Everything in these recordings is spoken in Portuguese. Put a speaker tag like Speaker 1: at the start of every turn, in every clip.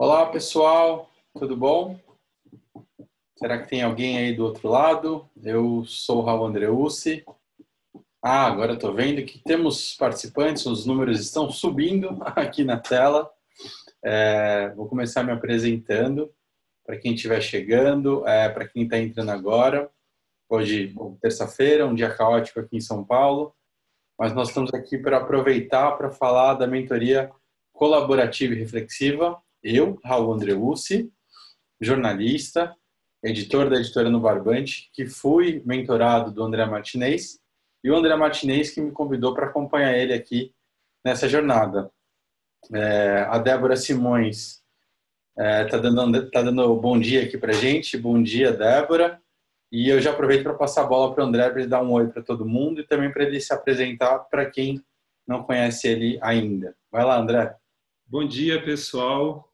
Speaker 1: Olá, pessoal, tudo bom? Será que tem alguém aí do outro lado? Eu sou o Raul Andreucci. Agora estou vendo que temos participantes, os números estão subindo aqui na tela. Vou começar me apresentando para quem estiver chegando, para quem está entrando agora. Hoje, terça-feira, um dia caótico aqui em São Paulo, mas nós estamos aqui para aproveitar para falar da mentoria colaborativa e reflexiva. Eu, Raul Andreucci, jornalista, editor da editora No Barbante, que fui mentorado do André Martinez, e o André Martinez que me convidou para acompanhar ele aqui nessa jornada. A Débora Simões tá dando bom dia aqui para gente. Bom dia, Débora. E eu já aproveito para passar a bola para o André para ele dar um oi para todo mundo e também para ele se apresentar para quem não conhece ele ainda. Vai lá, André.
Speaker 2: Bom dia, pessoal.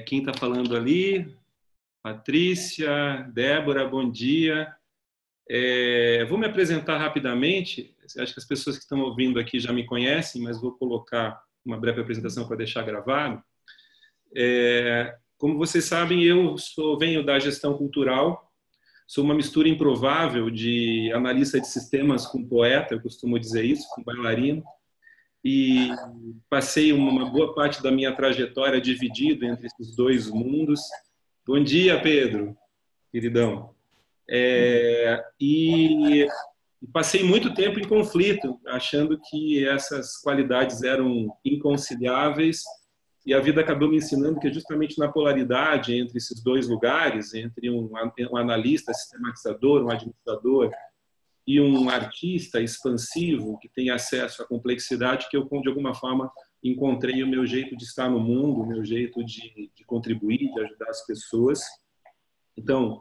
Speaker 2: Quem está falando ali? Patrícia, Débora, bom dia. Vou me apresentar rapidamente. Acho que as pessoas que estão ouvindo aqui já me conhecem, mas vou colocar uma breve apresentação para deixar gravado. Como vocês sabem, venho da gestão cultural. Sou uma mistura improvável de analista de sistemas com poeta, eu costumo dizer isso, com bailarino. E passei uma boa parte da minha trajetória dividido entre esses dois mundos. Bom dia, Pedro, queridão. E passei muito tempo em conflito, achando que essas qualidades eram inconciliáveis, e a vida acabou me ensinando que justamente na polaridade entre esses dois lugares, entre um analista, sistematizador, um administrador, e um artista expansivo que tem acesso à complexidade, que eu, de alguma forma, encontrei o meu jeito de estar no mundo, o meu jeito de contribuir, de ajudar as pessoas. Então,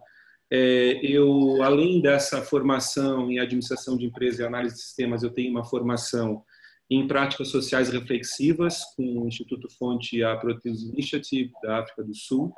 Speaker 2: eu, além dessa formação em administração de empresas e análise de sistemas, eu tenho uma formação em práticas sociais reflexivas com o Instituto Fonte a Proteus Initiative da África do Sul.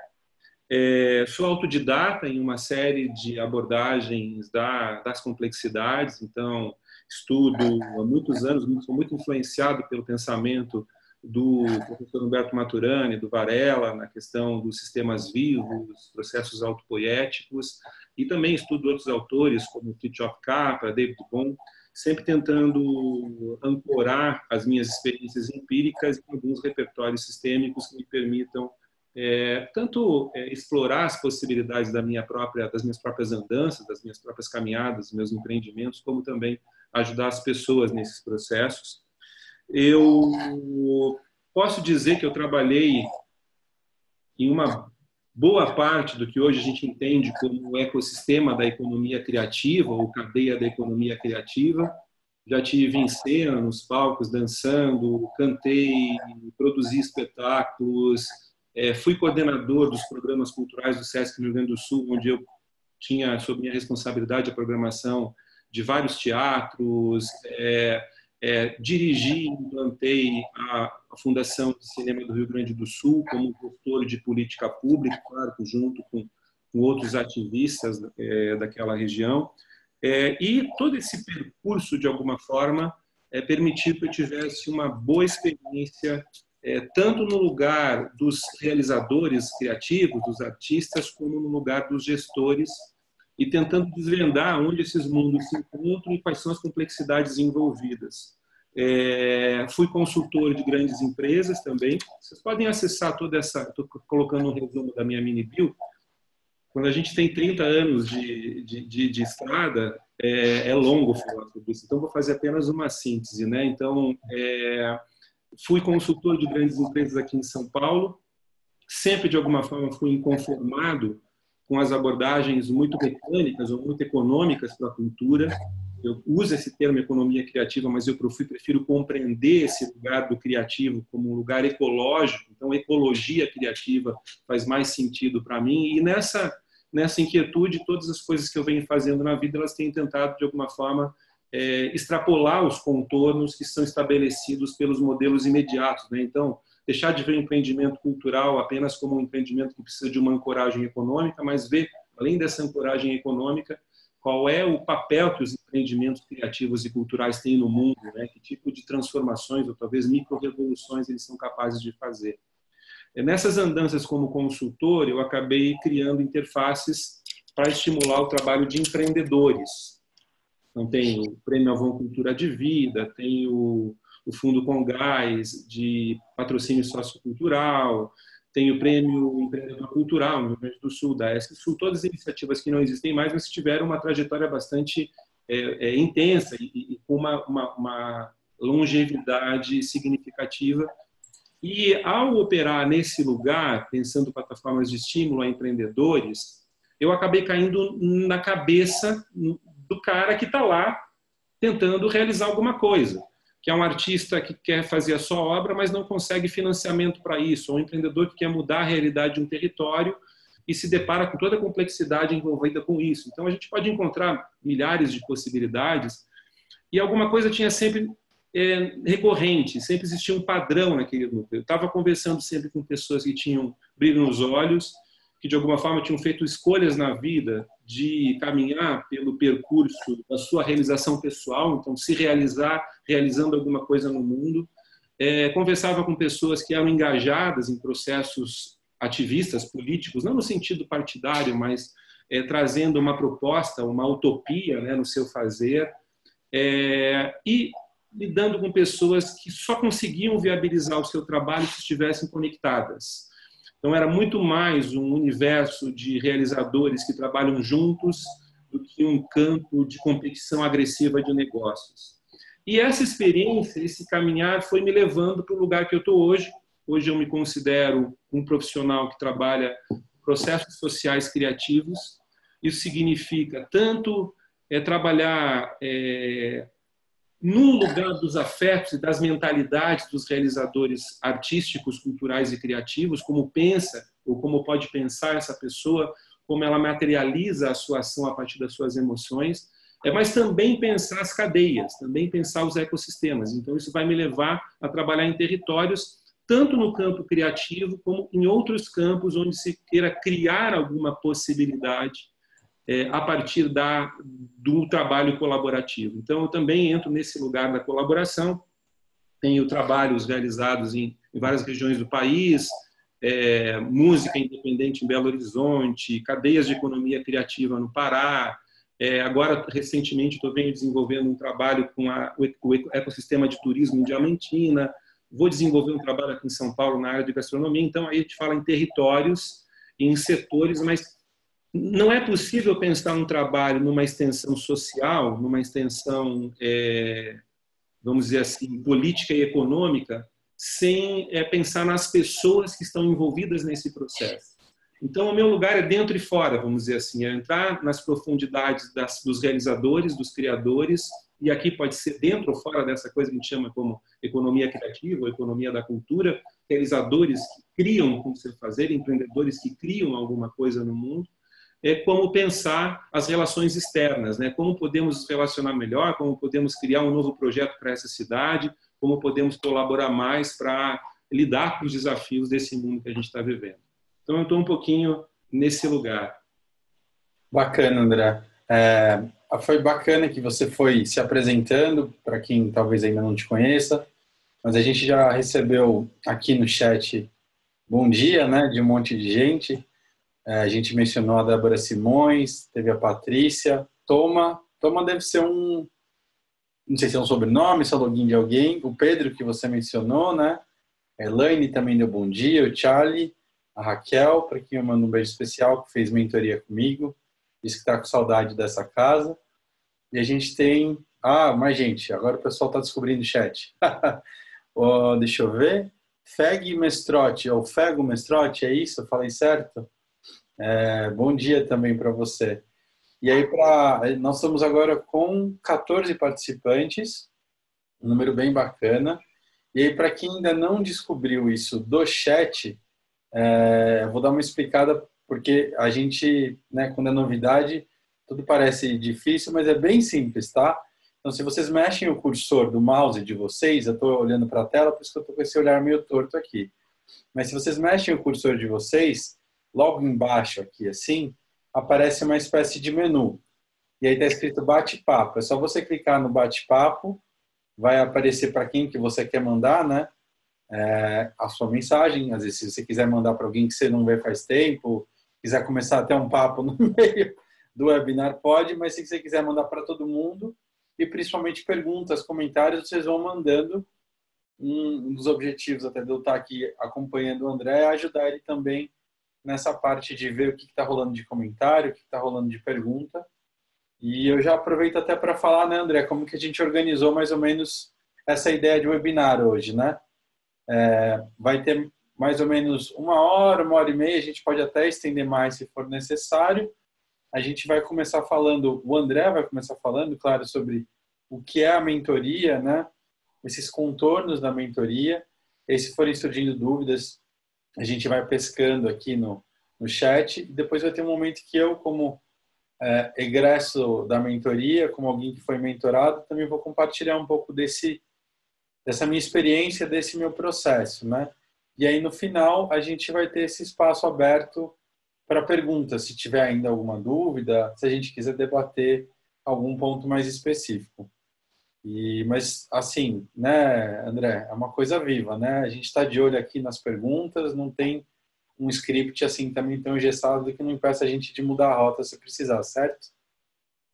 Speaker 2: Sou autodidata em uma série de abordagens das complexidades, então estudo há muitos anos, sou muito influenciado pelo pensamento do professor Humberto Maturana, do Varela, na questão dos sistemas vivos, processos autopoéticos, e também estudo outros autores, como Fritjof Capra, David Bohm, sempre tentando ancorar as minhas experiências empíricas em alguns repertórios sistêmicos que me permitam tanto explorar as possibilidades das minhas próprias andanças, das minhas próprias caminhadas, dos meus empreendimentos, como também ajudar as pessoas nesses processos. Eu posso dizer que eu trabalhei em uma boa parte do que hoje a gente entende como o ecossistema da economia criativa, ou cadeia da economia criativa. Já tive em cena, nos palcos, dançando, cantei, produzi espetáculos, fui coordenador dos programas culturais do SESC no Rio Grande do Sul, onde eu tinha sob minha responsabilidade a programação de vários teatros, dirigi e implantei a Fundação de Cinema do Rio Grande do Sul como gestor de política pública, claro, junto com outros ativistas daquela região. E todo esse percurso, de alguma forma, permitiu que eu tivesse uma boa experiência tanto no lugar dos realizadores criativos, dos artistas, como no lugar dos gestores, e tentando desvendar onde esses mundos se encontram e quais são as complexidades envolvidas. Fui consultor de grandes empresas também. Vocês podem acessar toda essa... Estou colocando um resumo da minha mini-bio. Quando a gente tem 30 anos de estrada, é longo falar sobre isso. Então, vou fazer apenas uma síntese, né? Então, fui consultor de grandes empresas aqui em São Paulo, sempre de alguma forma fui inconformado com as abordagens muito mecânicas ou muito econômicas para a cultura. Eu uso esse termo economia criativa, mas eu prefiro compreender esse lugar do criativo como um lugar ecológico. Então, ecologia criativa faz mais sentido para mim. E nessa inquietude, todas as coisas que eu venho fazendo na vida, elas têm tentado, de alguma forma, extrapolar os contornos que são estabelecidos pelos modelos imediatos, né? Então, deixar de ver o empreendimento cultural apenas como um empreendimento que precisa de uma ancoragem econômica, mas ver, além dessa ancoragem econômica, qual é o papel que os empreendimentos criativos e culturais têm no mundo, né? Que tipo de transformações ou talvez micro-revoluções eles são capazes de fazer. Nessas andanças como consultor, eu acabei criando interfaces para estimular o trabalho de empreendedores. Então, tem o Prêmio Avon Cultura de Vida, tem o Fundo Congás de patrocínio sociocultural, tem o Prêmio Empreendedor Cultural no Rio Grande do Sul, da ESC-Sul, todas as iniciativas que não existem mais, mas tiveram uma trajetória bastante intensa e com uma longevidade significativa. E ao operar nesse lugar, pensando plataformas de estímulo a empreendedores, eu acabei caindo na cabeça do cara que está lá tentando realizar alguma coisa, que é um artista que quer fazer a sua obra, mas não consegue financiamento para isso, ou um empreendedor que quer mudar a realidade de um território e se depara com toda a complexidade envolvida com isso. Então, a gente pode encontrar milhares de possibilidades e alguma coisa tinha sempre recorrente, sempre existia um padrão naquele núcleo. Eu estava conversando sempre com pessoas que tinham brilho nos olhos, que de alguma forma tinham feito escolhas na vida de caminhar pelo percurso da sua realização pessoal, então se realizar, realizando alguma coisa no mundo. Conversava com pessoas que eram engajadas em processos ativistas, políticos, não no sentido partidário, mas trazendo uma proposta, uma utopia, né, no seu fazer, e lidando com pessoas que só conseguiam viabilizar o seu trabalho se estivessem conectadas. Então, era muito mais um universo de realizadores que trabalham juntos do que um campo de competição agressiva de negócios. E essa experiência, esse caminhar, foi me levando para o lugar que eu estou hoje. Hoje eu me considero um profissional que trabalha processos sociais criativos. Isso significa tanto trabalhar no lugar dos afetos e das mentalidades dos realizadores artísticos, culturais e criativos, como pensa ou como pode pensar essa pessoa, como ela materializa a sua ação a partir das suas emoções, mas também pensar as cadeias, também pensar os ecossistemas. Então, isso vai me levar a trabalhar em territórios, tanto no campo criativo, como em outros campos onde se queira criar alguma possibilidade a partir do trabalho colaborativo. Então, eu também entro nesse lugar da colaboração, tenho trabalhos realizados em várias regiões do país, música independente em Belo Horizonte, cadeias de economia criativa no Pará. Agora, recentemente, estou desenvolvendo um trabalho com o ecossistema de turismo em Diamantina, vou desenvolver um trabalho aqui em São Paulo na área de gastronomia. Então, aí a gente fala em territórios, em setores, mas não é possível pensar um trabalho numa extensão social, numa extensão, vamos dizer assim, política e econômica, sem pensar nas pessoas que estão envolvidas nesse processo. Então, o meu lugar é dentro e fora, vamos dizer assim, é entrar nas profundidades dos realizadores, dos criadores, e aqui pode ser dentro ou fora dessa coisa que a gente chama como economia criativa, ou economia da cultura, realizadores que criam com o seu fazer, empreendedores que criam alguma coisa no mundo, como pensar as relações externas, né? Como podemos nos relacionar melhor, como podemos criar um novo projeto para essa cidade, como podemos colaborar mais para lidar com os desafios desse mundo que a gente está vivendo. Então, eu estou um pouquinho nesse lugar.
Speaker 1: Bacana, André. Foi bacana que você foi se apresentando, para quem talvez ainda não te conheça, mas a gente já recebeu aqui no chat bom dia, né, de um monte de gente. A gente mencionou a Débora Simões, teve a Patrícia. Toma deve ser não sei se é um sobrenome, se é login de alguém. O Pedro, que você mencionou, né? A Elaine também deu bom dia. O Charlie, a Raquel, para quem eu mando um beijo especial, que fez mentoria comigo. Disse que está com saudade dessa casa. E a gente tem... mais gente. Agora o pessoal está descobrindo o chat. Deixa eu ver. Feg Mestrotti, ou Fego Mestrotti, é isso? Eu falei certo? Bom dia também para você. E aí, nós estamos agora com 14 participantes, um número bem bacana. E aí, para quem ainda não descobriu isso do chat, vou dar uma explicada, porque a gente, né, quando é novidade, tudo parece difícil, mas é bem simples, tá? Então, se vocês mexem o cursor do mouse de vocês, eu estou olhando para a tela, por isso que eu estou com esse olhar meio torto aqui. Mas se vocês mexem o cursor de vocês, logo embaixo aqui, assim, aparece uma espécie de menu. E aí está escrito bate-papo. É só você clicar no bate-papo, vai aparecer para quem que você quer mandar, né? a sua mensagem. Às vezes, se você quiser mandar para alguém que você não vê faz tempo, quiser começar até um papo no meio do webinar, pode, mas se você quiser mandar para todo mundo, e principalmente perguntas, comentários, vocês vão mandando. Um dos objetivos até de eu estar aqui acompanhando o André é ajudar ele também nessa parte de ver o que está rolando de comentário, o que está rolando de pergunta. E eu já aproveito até para falar, né, André, como que a gente organizou mais ou menos essa ideia de webinar hoje, né? Vai ter mais ou menos 1 hora e meia, a gente pode até estender mais se for necessário. A gente vai começar falando, o André vai começar falando, claro, sobre o que é a mentoria, né? Esses contornos da mentoria. E se forem surgindo dúvidas, a gente vai pescando aqui no chat. E depois vai ter um momento que eu, como egresso da mentoria, como alguém que foi mentorado, também vou compartilhar um pouco dessa minha experiência, desse meu processo, né? E aí, no final, a gente vai ter esse espaço aberto para perguntas, se tiver ainda alguma dúvida, se a gente quiser debater algum ponto mais específico. Mas, assim, né, André, é uma coisa viva, né? A gente está de olho aqui nas perguntas, não tem um script assim também tão engessado que não impeça a gente de mudar a rota se precisar, certo?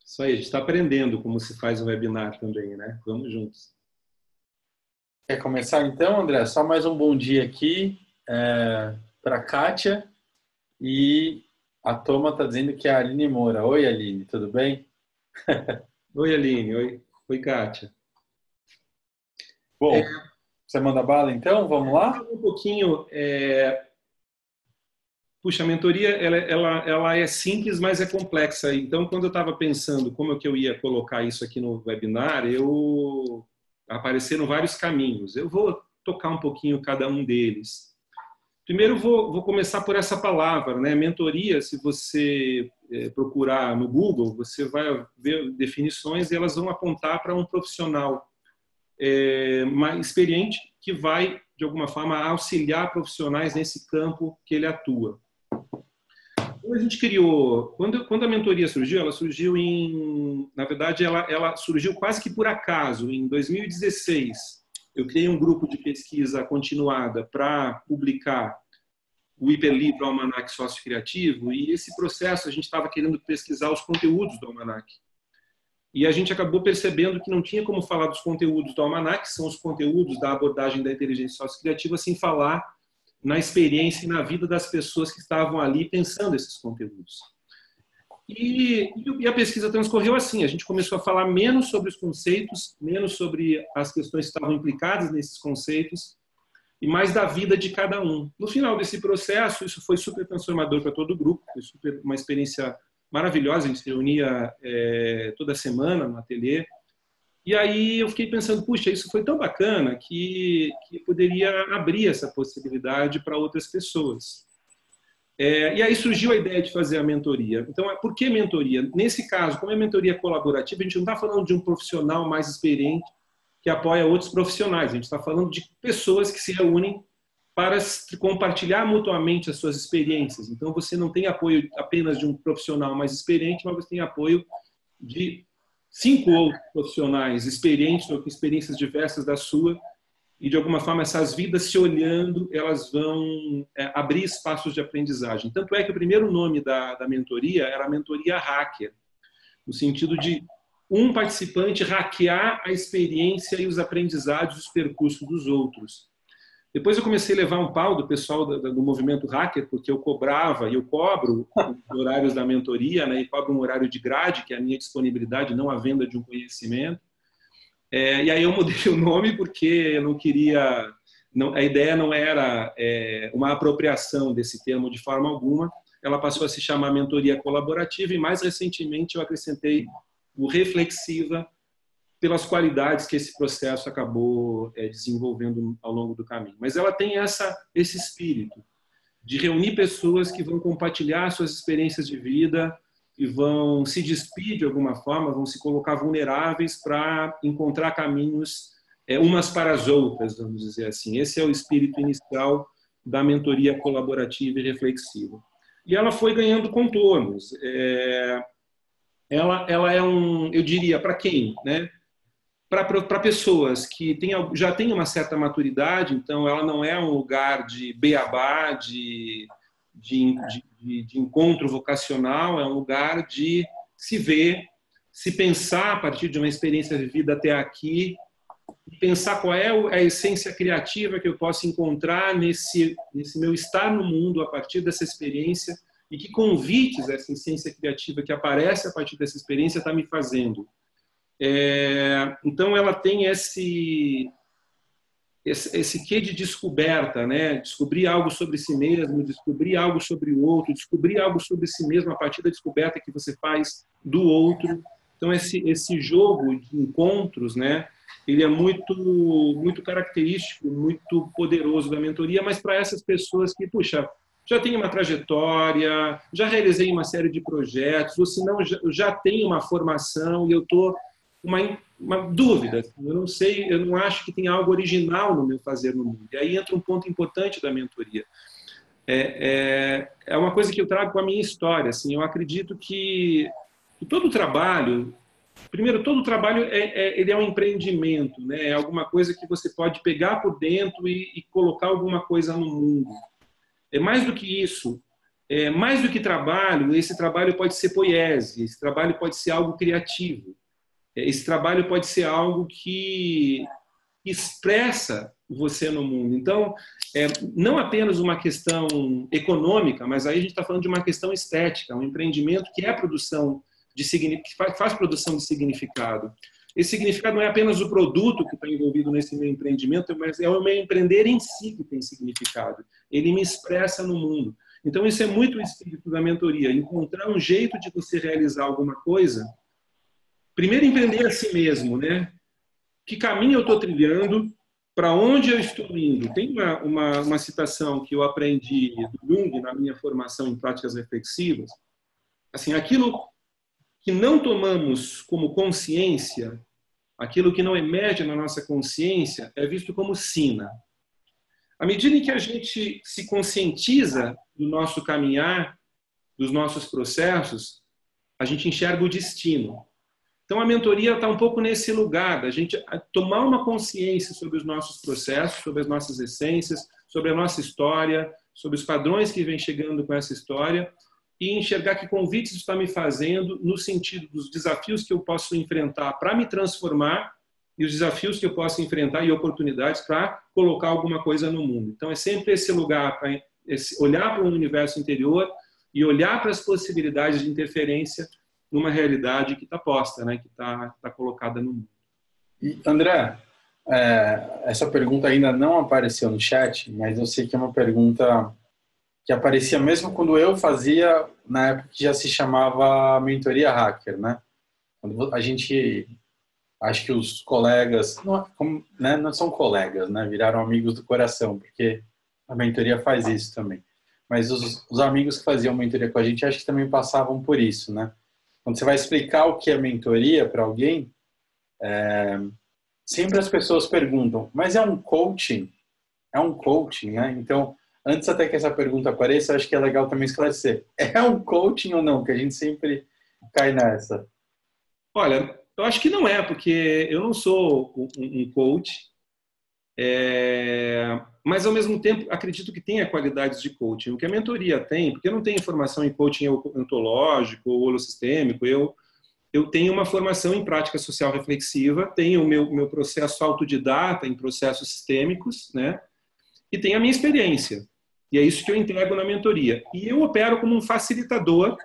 Speaker 2: Isso aí, a gente está aprendendo como se faz um webinar também, né? Vamos juntos.
Speaker 1: Quer começar então, André? Só mais um bom dia aqui para a Kátia. E a Toma está dizendo que é a Aline Moura. Oi, Aline, tudo bem?
Speaker 2: Oi, Aline. Oi, Kátia.
Speaker 1: Bom, você manda bala então? Vamos lá?
Speaker 2: Um pouquinho. Puxa, a mentoria ela é simples, mas é complexa. Então, quando eu estava pensando como é que eu ia colocar isso aqui no webinar, apareceram vários caminhos. Eu vou tocar um pouquinho cada um deles. Primeiro, vou começar por essa palavra, né? Mentoria, se você procurar no Google, você vai ver definições e elas vão apontar para um profissional mais experiente que vai, de alguma forma, auxiliar profissionais nesse campo que ele atua. Então, a gente criou... Quando a mentoria surgiu, ela surgiu na verdade, ela surgiu quase que por acaso, em 2016. Eu criei um grupo de pesquisa continuada para publicar o hiperlivro Almanac Sócio-Criativo, e esse processo a gente estava querendo pesquisar os conteúdos do Almanac. E a gente acabou percebendo que não tinha como falar dos conteúdos do Almanac, que são os conteúdos da abordagem da inteligência sócio-criativa, sem falar na experiência e na vida das pessoas que estavam ali pensando esses conteúdos. E a pesquisa transcorreu assim, a gente começou a falar menos sobre os conceitos, menos sobre as questões que estavam implicadas nesses conceitos, e mais da vida de cada um. No final desse processo, isso foi super transformador para todo o grupo, foi uma experiência maravilhosa, a gente se reunia toda semana no ateliê, e aí eu fiquei pensando, puxa, isso foi tão bacana que poderia abrir essa possibilidade para outras pessoas. E aí surgiu a ideia de fazer a mentoria. Então, por que mentoria? Nesse caso, como é mentoria colaborativa, a gente não está falando de um profissional mais experiente que apoia outros profissionais. A gente está falando de pessoas que se reúnem para compartilhar mutuamente as suas experiências. Então, você não tem apoio apenas de um profissional mais experiente, mas você tem apoio de 5 outros profissionais experientes ou com experiências diversas da sua, e de alguma forma essas vidas se olhando, elas vão abrir espaços de aprendizagem. Tanto é que o primeiro nome da mentoria era a mentoria hacker, no sentido de um participante hackear a experiência e os aprendizados, os percursos dos outros. Depois eu comecei a levar um pau do pessoal do movimento hacker, porque eu cobrava e eu cobro os horários da mentoria, né, e cobro um horário de grade, que é a minha disponibilidade, não a venda de um conhecimento. E aí eu mudei o nome porque eu não queria... a ideia não era uma apropriação desse termo de forma alguma. Ela passou a se chamar mentoria colaborativa e mais recentemente eu acrescentei o reflexiva, pelas qualidades que esse processo acabou desenvolvendo ao longo do caminho. Mas ela tem esse espírito de reunir pessoas que vão compartilhar suas experiências de vida e vão se despir de alguma forma, vão se colocar vulneráveis para encontrar caminhos umas para as outras, vamos dizer assim. Esse é o espírito inicial da mentoria colaborativa e reflexiva. E ela foi ganhando contornos. Ela é eu diria, para quem, né? para pessoas que já têm uma certa maturidade, então ela não é um lugar de beabá, de encontro vocacional, é um lugar de se ver, se pensar a partir de uma experiência vivida até aqui, pensar qual é a essência criativa que eu posso encontrar nesse meu estar no mundo a partir dessa experiência e que convites essa essência criativa que aparece a partir dessa experiência está me fazendo. Então, ela tem esse quê de descoberta, né? Descobrir algo sobre si mesmo, descobrir algo sobre o outro, descobrir algo sobre si mesmo a partir da descoberta que você faz do outro. Então, esse jogo de encontros, né? Ele é muito característico, muito poderoso da mentoria, mas para essas pessoas que, puxa, já tenho uma trajetória, já realizei uma série de projetos, ou se não, já tenho uma formação e eu estou uma dúvida. Eu não sei, eu não acho que tem algo original no meu fazer no mundo. E aí entra um ponto importante da mentoria. É uma coisa que eu trago com a minha história. Assim, eu acredito que todo trabalho, primeiro, todo trabalho ele é um empreendimento, né? É alguma coisa que você pode pegar por dentro e colocar alguma coisa no mundo. É mais do que isso. Mais do que trabalho, esse trabalho pode ser poiesia, esse trabalho pode ser algo criativo. Esse trabalho pode ser algo que expressa você no mundo. Então, não apenas uma questão econômica, mas aí a gente está falando de uma questão estética, um empreendimento que é produção que faz produção de significado. Esse significado não é apenas o produto que está envolvido nesse meu empreendimento, mas é o meu empreender em si que tem significado. Ele me expressa no mundo. Então, isso é muito o espírito da mentoria, encontrar um jeito de você realizar alguma coisa. Primeiro, empreender a si mesmo, né? Que caminho eu estou trilhando? Para onde eu estou indo? Tem uma citação que eu aprendi do Jung na minha formação em práticas reflexivas. Assim, aquilo que não tomamos como consciência, aquilo que não emerge na nossa consciência, é visto como sina. À medida em que a gente se conscientiza do nosso caminhar, dos nossos processos, a gente enxerga o destino. Então, a mentoria está um pouco nesse lugar, da gente tomar uma consciência sobre os nossos processos, sobre as nossas essências, sobre a nossa história, sobre os padrões que vêm chegando com essa história e enxergar que convites está me fazendo no sentido dos desafios que eu posso enfrentar para me transformar e os desafios que eu posso enfrentar e oportunidades para colocar alguma coisa no mundo. Então, é sempre esse lugar para olhar para o universo interior e olhar para as possibilidades de interferência numa realidade que está posta, né? Que está colocada no mundo.
Speaker 1: E, André, essa pergunta ainda não apareceu no chat, mas eu sei que é uma pergunta que aparecia mesmo quando eu fazia, na época que já se chamava mentoria hacker, né? Quando a gente, acho que os colegas, não são colegas, né? Viraram amigos do coração, porque a mentoria faz isso também. Mas os amigos que faziam mentoria com a gente, acho que também passavam por isso, né? Quando você vai explicar o que é mentoria para alguém, sempre as pessoas perguntam, mas é um coaching? É um coaching, né? Então, antes até que essa pergunta apareça, acho que é legal também esclarecer. É um coaching ou não? Que a gente sempre cai nessa.
Speaker 2: Olha, eu acho que não é, porque eu não sou um coach, mas ao mesmo tempo acredito que tenha qualidades de coaching. O que a mentoria tem, porque eu não tenho formação em coaching ontológico ou holossistêmico, eu tenho uma formação em prática social reflexiva, tenho o meu processo autodidata em processos sistêmicos, né? E tenho a minha experiência. E é isso que eu entrego na mentoria. E eu opero como um facilitador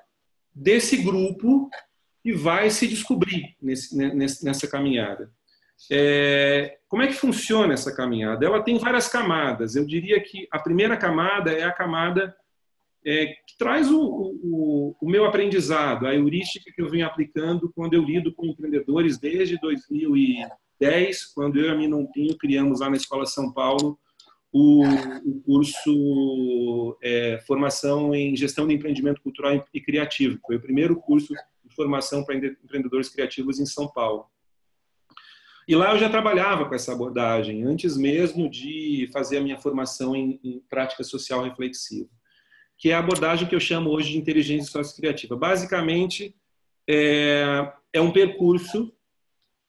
Speaker 2: desse grupo que vai se descobrir nessa caminhada. Como é que funciona essa caminhada? Ela tem várias camadas. Eu diria que a primeira camada é a camada que traz o meu aprendizado, a heurística que eu venho aplicando quando eu lido com empreendedores desde 2010, quando eu e a Minontinho criamos lá na Escola São Paulo o curso Formação em Gestão de Empreendimento Cultural e Criativo, que foi o primeiro curso de formação para empreendedores criativos em São Paulo. E lá eu já trabalhava com essa abordagem, antes mesmo de fazer a minha formação em prática social reflexiva, que é a abordagem que eu chamo hoje de inteligência sociocriativa. Basicamente, é um percurso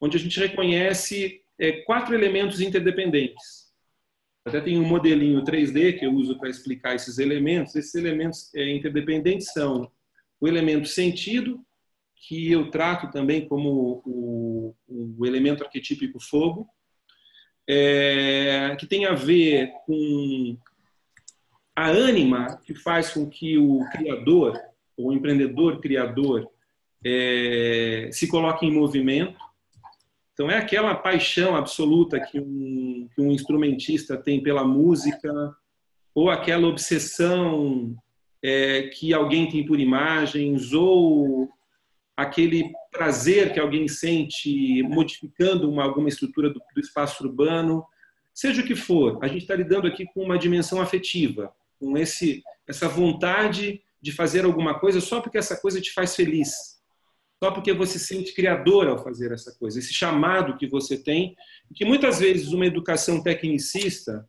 Speaker 2: onde a gente reconhece 4 elementos interdependentes. Até tem um modelinho 3D que eu uso para explicar esses elementos. Esses elementos interdependentes são o elemento sentido, que eu trato também como o elemento arquetípico fogo, que tem a ver com a ânima, que faz com que o criador, o empreendedor criador, se coloque em movimento. Então, é aquela paixão absoluta que um instrumentista tem pela música, ou aquela obsessão que alguém tem por imagens, ou aquele prazer que alguém sente modificando alguma estrutura do espaço urbano. Seja o que for, a gente está lidando aqui com uma dimensão afetiva, com essa vontade de fazer alguma coisa só porque essa coisa te faz feliz, só porque você se sente criador ao fazer essa coisa, esse chamado que você tem, que muitas vezes uma educação tecnicista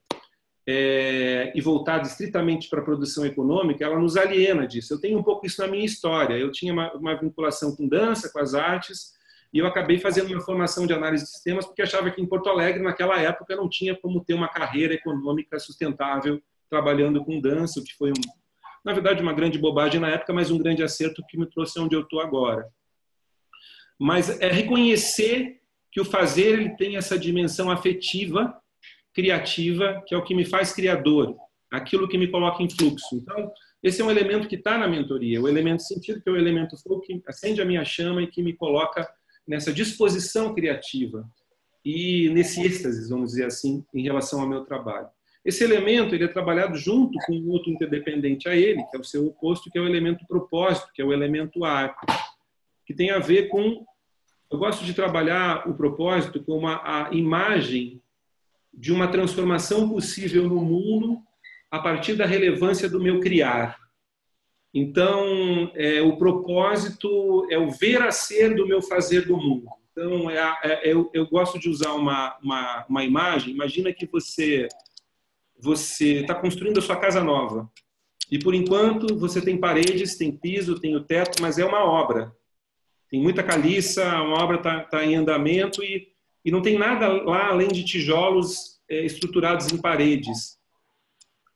Speaker 2: e voltada estritamente para a produção econômica, ela nos aliena disso. Eu tenho um pouco isso na minha história. Eu tinha uma vinculação com dança, com as artes, e eu acabei fazendo uma formação de análise de sistemas porque achava que em Porto Alegre, naquela época, não tinha como ter uma carreira econômica sustentável trabalhando com dança, o que foi, na verdade, uma grande bobagem na época, mas um grande acerto que me trouxe onde eu estou agora. Mas é reconhecer que o fazer ele tem essa dimensão afetiva, criativa, que é o que me faz criador, aquilo que me coloca em fluxo. Então, esse é um elemento que está na mentoria, o elemento sentido, que é o elemento fogo, que acende a minha chama e que me coloca nessa disposição criativa e nesse êxtase, vamos dizer assim, em relação ao meu trabalho. Esse elemento ele é trabalhado junto com um outro interdependente a ele, que é o seu oposto, que é o elemento propósito, que é o elemento ar, que tem a ver com... Eu gosto de trabalhar o propósito como a imagem de uma transformação possível no mundo a partir da relevância do meu criar. Então, o propósito é o ver a ser do meu fazer do mundo. Então, eu gosto de usar uma imagem. Imagina que você está construindo a sua casa nova. E, por enquanto, você tem paredes, tem piso, tem o teto, mas é uma obra. Tem muita caliça, a obra está em andamento e não tem nada lá além de tijolos estruturados em paredes.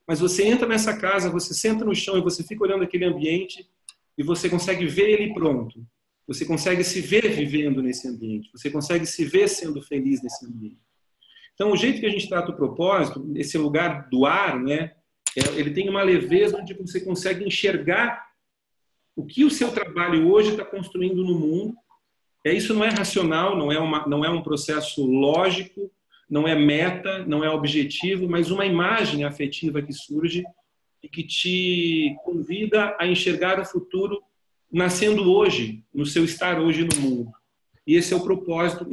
Speaker 2: Mas você entra nessa casa, você senta no chão e você fica olhando aquele ambiente e você consegue ver ele pronto. Você consegue se ver vivendo nesse ambiente. Você consegue se ver sendo feliz nesse ambiente. Então, o jeito que a gente trata o propósito, esse lugar do ar, né, ele tem uma leveza onde você consegue enxergar o que o seu trabalho hoje está construindo no mundo. Isso não é racional, não é um processo lógico, não é meta, não é objetivo, mas uma imagem afetiva que surge e que te convida a enxergar o futuro nascendo hoje, no seu estar hoje no mundo. E esse é o propósito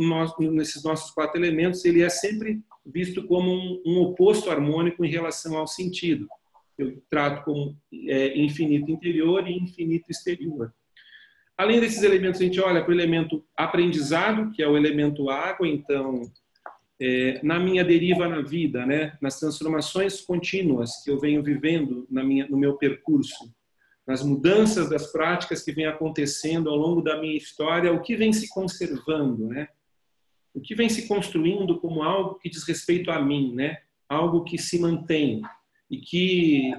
Speaker 2: nesses nossos 4 elementos. Ele é sempre visto como um oposto harmônico em relação ao sentido. Eu trato como infinito interior e infinito exterior. Além desses elementos, a gente olha para o elemento aprendizado, que é o elemento água. Então, na minha deriva na vida, né, nas transformações contínuas que eu venho vivendo no meu percurso, nas mudanças das práticas que vem acontecendo ao longo da minha história, o que vem se conservando, né? O que vem se construindo como algo que diz respeito a mim, né? Algo que se mantém e que,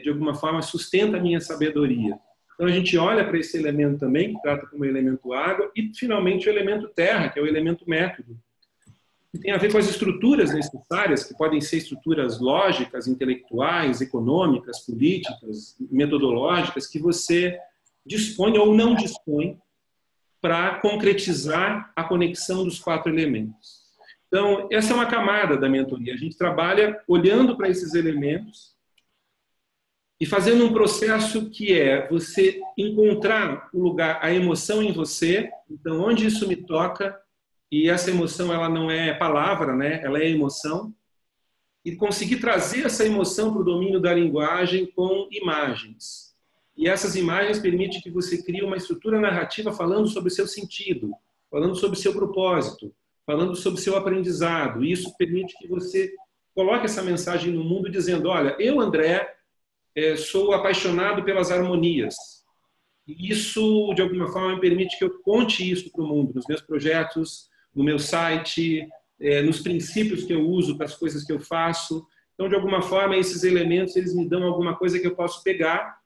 Speaker 2: de alguma forma, sustenta a minha sabedoria. Então, a gente olha para esse elemento também, que trata como elemento água, e, finalmente, o elemento terra, que é o elemento método, que tem a ver com as estruturas necessárias, que podem ser estruturas lógicas, intelectuais, econômicas, políticas, metodológicas, que você dispõe ou não dispõe para concretizar a conexão dos 4 elementos. Então, essa é uma camada da mentoria. A gente trabalha olhando para esses elementos e fazendo um processo que é você encontrar o lugar, a emoção em você, então, onde isso me toca. E essa emoção, ela não é palavra, né? Ela é emoção. E conseguir trazer essa emoção para o domínio da linguagem com imagens. E essas imagens permitem que você crie uma estrutura narrativa falando sobre o seu sentido, falando sobre o seu propósito, falando sobre o seu aprendizado. E isso permite que você coloque essa mensagem no mundo dizendo, olha, eu, André, sou apaixonado pelas harmonias. E isso, de alguma forma, me permite que eu conte isso para o mundo, nos meus projetos, no meu site, nos princípios que eu uso para as coisas que eu faço. Então, de alguma forma, esses elementos eles me dão alguma coisa que eu posso pegar,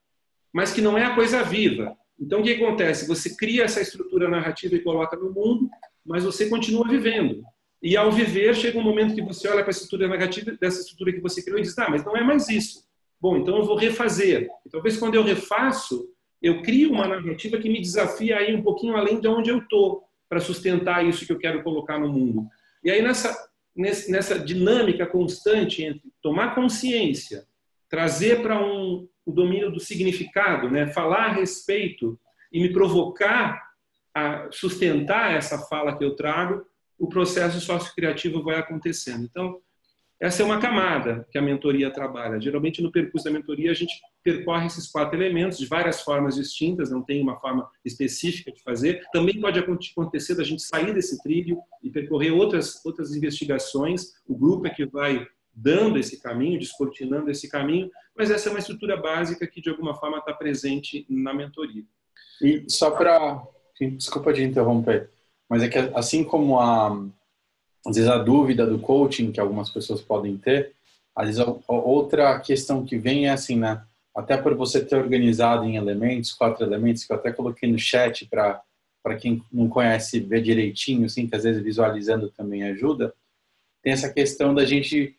Speaker 2: mas que não é a coisa viva. Então, o que acontece? Você cria essa estrutura narrativa e coloca no mundo, mas você continua vivendo. E ao viver, chega um momento que você olha para a estrutura narrativa dessa estrutura que você criou e diz, mas não é mais isso. Bom, então eu vou refazer. E talvez quando eu refaço, eu crio uma narrativa que me desafia a ir um pouquinho além de onde eu estou, para sustentar isso que eu quero colocar no mundo. E aí, nessa dinâmica constante entre tomar consciência, trazer para o domínio do significado, né? Falar a respeito e me provocar a sustentar essa fala que eu trago, o processo sociocriativo vai acontecendo. Então, essa é uma camada que a mentoria trabalha. Geralmente, no percurso da mentoria, a gente percorre esses 4 elementos de várias formas distintas, não tem uma forma específica de fazer. Também pode acontecer da gente sair desse trilho e percorrer outras investigações. O grupo é que vai dando esse caminho, descortinando esse caminho, mas essa é uma estrutura básica que, de alguma forma, está presente na mentoria.
Speaker 1: E só para... Desculpa te interromper, mas é que assim como às vezes a dúvida do coaching que algumas pessoas podem ter, às vezes a outra questão que vem é assim, né? Até por você ter organizado em elementos, 4 elementos, que eu até coloquei no chat para quem não conhece ver direitinho, assim, que às vezes visualizando também ajuda, tem essa questão da gente,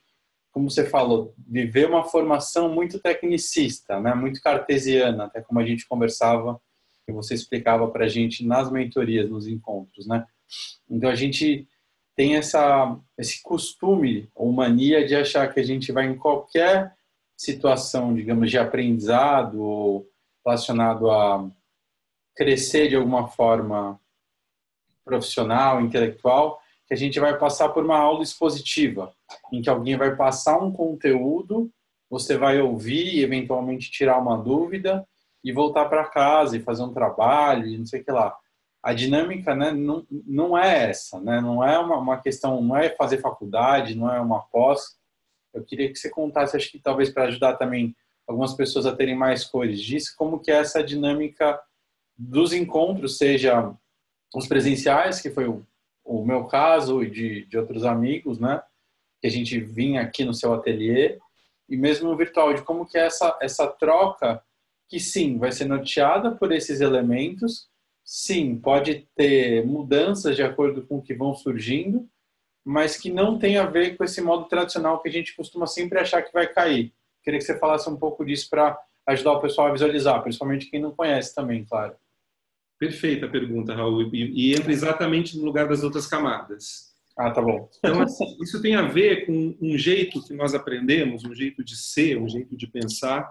Speaker 1: como você falou, viver uma formação muito tecnicista, né? Muito cartesiana, até como a gente conversava, que você explicava para a gente nas mentorias, nos encontros, né? Então a gente tem esse costume ou mania de achar que a gente vai em qualquer situação, digamos, de aprendizado ou relacionado a crescer de alguma forma profissional, intelectual, que a gente vai passar por uma aula expositiva, em que alguém vai passar um conteúdo, você vai ouvir e eventualmente tirar uma dúvida e voltar para casa e fazer um trabalho e não sei o que lá. A dinâmica, né, não é essa, né? Não é uma questão, não é fazer faculdade, não é uma pós. Eu queria que você contasse, acho que talvez para ajudar também algumas pessoas a terem mais cores disso, como que é essa dinâmica dos encontros, seja os presenciais, que foi o meu caso e de outros amigos, né? Que a gente vinha aqui no seu ateliê, e mesmo no virtual, de como que é essa troca, que sim, vai ser norteada por esses elementos. Sim, pode ter mudanças de acordo com o que vão surgindo, mas que não tem a ver com esse modo tradicional que a gente costuma sempre achar que vai cair. Queria que você falasse um pouco disso para ajudar o pessoal a visualizar, principalmente quem não conhece também, claro.
Speaker 2: Perfeita a pergunta, Raul, e entra exatamente no lugar das outras camadas.
Speaker 1: Ah, tá bom.
Speaker 2: Então, assim, isso tem a ver com um jeito que nós aprendemos, um jeito de ser, um jeito de pensar,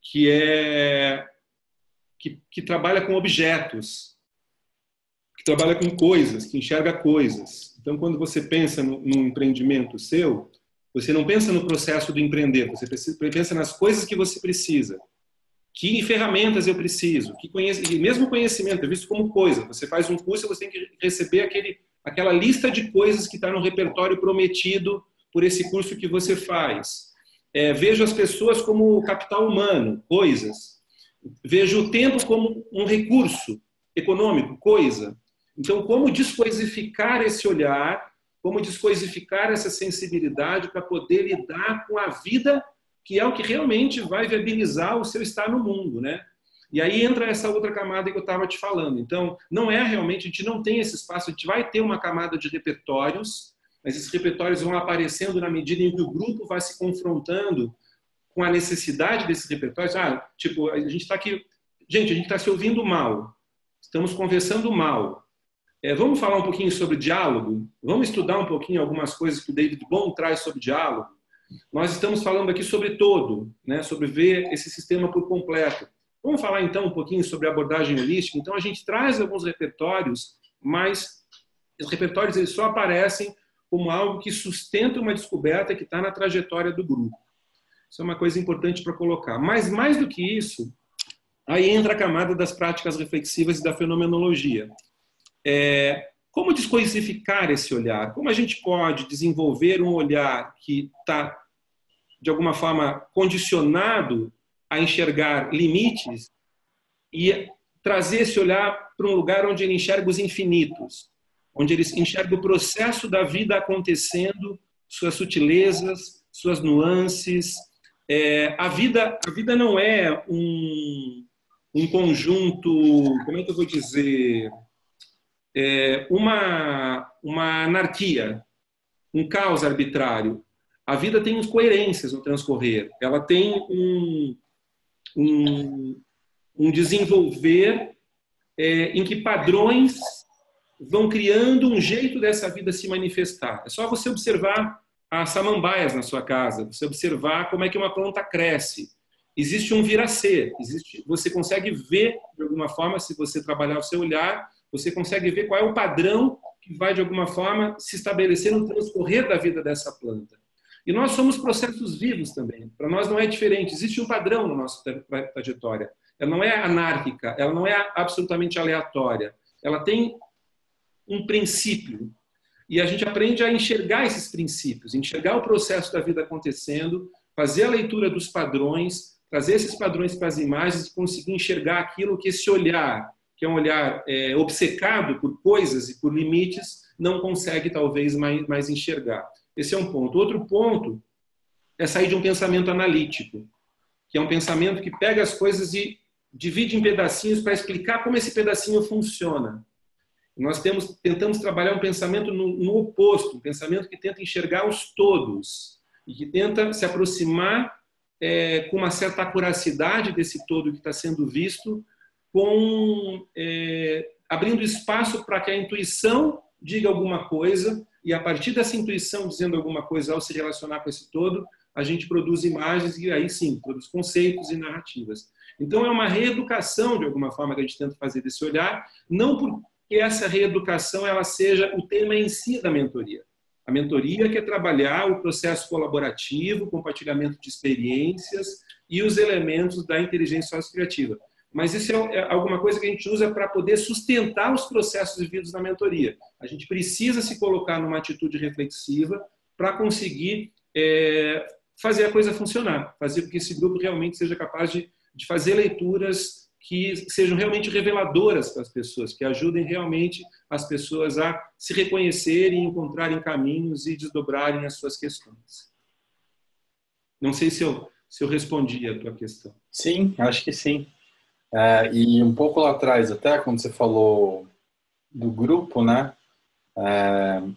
Speaker 2: que trabalha com objetos, que trabalha com coisas, que enxerga coisas. Então, quando você pensa num empreendimento seu, você não pensa no processo do empreender, você pensa nas coisas que você precisa. Que ferramentas eu preciso? E mesmo conhecimento é visto como coisa. Você faz um curso e você tem que receber aquela lista de coisas que está no repertório prometido por esse curso que você faz. Vejo as pessoas como capital humano, coisas. Vejo o tempo como um recurso econômico, coisa. Então, como descoisificar esse olhar, como descoisificar essa sensibilidade para poder lidar com a vida, que é o que realmente vai viabilizar o seu estar no mundo, né? E aí entra essa outra camada que eu estava te falando. Então, não é realmente, a gente não tem esse espaço, a gente vai ter uma camada de repertórios, mas esses repertórios vão aparecendo na medida em que o grupo vai se confrontando com a necessidade desses repertórios. Tipo, a gente está aqui, gente, a gente está se ouvindo mal, estamos conversando mal. Vamos falar um pouquinho sobre diálogo? Vamos estudar um pouquinho algumas coisas que o David Bohm traz sobre diálogo? Nós estamos falando aqui sobre todo, né? Sobre ver esse sistema por completo. Vamos falar então um pouquinho sobre abordagem holística? Então a gente traz alguns repertórios, mas os repertórios eles só aparecem como algo que sustenta uma descoberta que está na trajetória do grupo. Isso é uma coisa importante para colocar. Mas mais do que isso, aí entra a camada das práticas reflexivas e da fenomenologia. Como descoisificar esse olhar? Como a gente pode desenvolver um olhar que está, de alguma forma, condicionado a enxergar limites e trazer esse olhar para um lugar onde ele enxerga os infinitos? onde ele enxerga o processo da vida acontecendo, suas sutilezas, suas nuances. A vida não é um conjunto, como é que eu vou dizer, uma anarquia, um caos arbitrário. A vida tem coerências no transcorrer, ela tem um desenvolver em que padrões vão criando um jeito dessa vida se manifestar. É só você observar as samambaias na sua casa, você observar como é que uma planta cresce. Existe um vir a ser, você consegue ver, de alguma forma, se você trabalhar o seu olhar, você consegue ver qual é o padrão que vai, de alguma forma, se estabelecer no transcorrer da vida dessa planta. E nós somos processos vivos também. Para nós não é diferente. Existe um padrão na nossa trajetória. Ela não é anárquica, ela não é absolutamente aleatória. Ela tem um princípio. E a gente aprende a enxergar esses princípios, enxergar o processo da vida acontecendo, fazer a leitura dos padrões, trazer esses padrões para as imagens e conseguir enxergar aquilo que esse olhar, que é um olhar obcecado por coisas e por limites, não consegue talvez mais enxergar. Esse é um ponto. Outro ponto é sair de um pensamento analítico, que é um pensamento que pega as coisas e divide em pedacinhos para explicar como esse pedacinho funciona. Nós tentamos trabalhar um pensamento no oposto, um pensamento que tenta enxergar os todos e que tenta se aproximar com uma certa acuracidade desse todo que está sendo visto, abrindo espaço para que a intuição diga alguma coisa e, a partir dessa intuição dizendo alguma coisa, ao se relacionar com esse todo, a gente produz imagens e aí sim, produz conceitos e narrativas. Então é uma reeducação, de alguma forma, que a gente tenta fazer desse olhar, não porque essa reeducação ela seja o tema em si da mentoria. A mentoria quer trabalhar o processo colaborativo, o compartilhamento de experiências e os elementos da inteligência sociocriativa. Mas isso é alguma coisa que a gente usa para poder sustentar os processos vividos na mentoria. A gente precisa se colocar numa atitude reflexiva para conseguir fazer a coisa funcionar, fazer com que esse grupo realmente seja capaz de fazer leituras que sejam realmente reveladoras para as pessoas, que ajudem realmente as pessoas a se reconhecerem, encontrarem caminhos e desdobrarem as suas questões. Não sei se eu respondi a tua questão.
Speaker 1: Sim, acho que sim. E um pouco lá atrás, até quando você falou do grupo, né?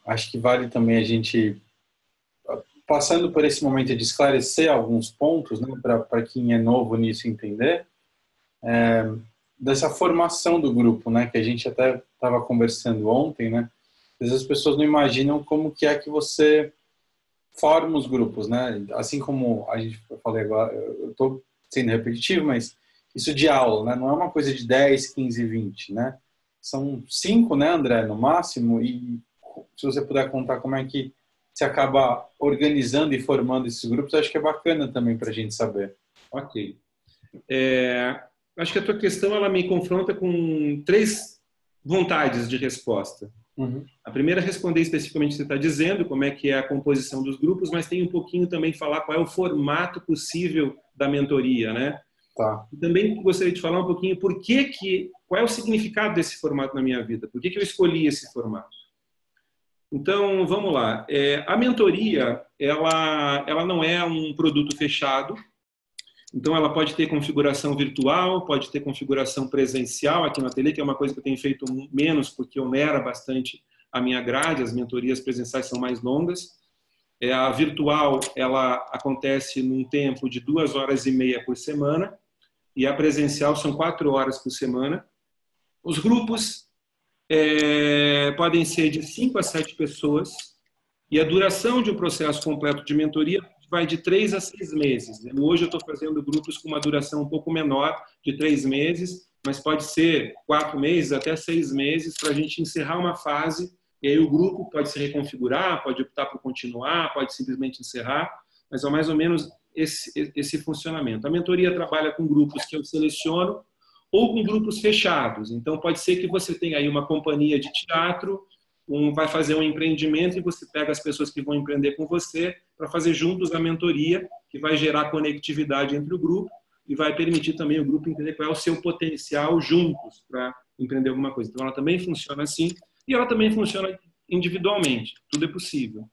Speaker 1: Acho que vale também a gente, passando por esse momento de esclarecer alguns pontos, né, para quem é novo nisso entender, dessa formação do grupo, né, que a gente até estava conversando ontem, né? Às vezes as pessoas não imaginam como que é que você forma os grupos, né? Assim como a gente falei agora, eu estou sendo repetitivo, mas isso de aula, né? Não é uma coisa de 10, 15, 20, né? São 5, né, André, no máximo, e se você puder contar como é que você acaba organizando e formando esses grupos, acho que é bacana também para a gente saber.
Speaker 2: Ok. Acho que a tua questão ela me confronta com 3 vontades de resposta.
Speaker 1: Uhum.
Speaker 2: A primeira é responder especificamente o que você está dizendo, como é que é a composição dos grupos, mas tem um pouquinho também falar qual é o formato possível da mentoria, né?
Speaker 1: Tá.
Speaker 2: E também gostaria de falar um pouquinho qual é o significado desse formato na minha vida, por que eu escolhi esse formato. Então, vamos lá. A mentoria, ela não é um produto fechado. Então, ela pode ter configuração virtual, pode ter configuração presencial aqui no ateliê, que é uma coisa que eu tenho feito menos, porque onera bastante a minha grade, as mentorias presenciais são mais longas. A virtual, ela acontece num tempo de 2h30 por semana, e a presencial são 4 horas por semana. Os grupos podem ser de 5 a 7 pessoas, e a duração de um processo completo de mentoria vai de 3 a 6 meses. Hoje eu estou fazendo grupos com uma duração um pouco menor, de 3 meses, mas pode ser 4 meses até 6 meses para a gente encerrar uma fase, e aí o grupo pode se reconfigurar, pode optar por continuar, pode simplesmente encerrar, mas é mais ou menos esse funcionamento. A mentoria trabalha com grupos que eu seleciono ou com grupos fechados. Então pode ser que você tenha aí uma companhia de teatro, vai fazer um empreendimento e você pega as pessoas que vão empreender com você para fazer juntos a mentoria, que vai gerar conectividade entre o grupo e vai permitir também o grupo entender qual é o seu potencial juntos para empreender alguma coisa. Então ela também funciona assim, e ela também funciona individualmente, tudo é possível.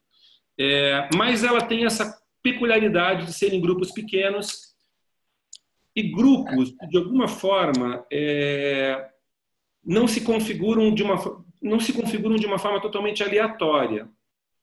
Speaker 2: Mas ela tem essa peculiaridade de serem grupos pequenos e grupos que, de alguma forma, não se configuram de uma forma totalmente aleatória.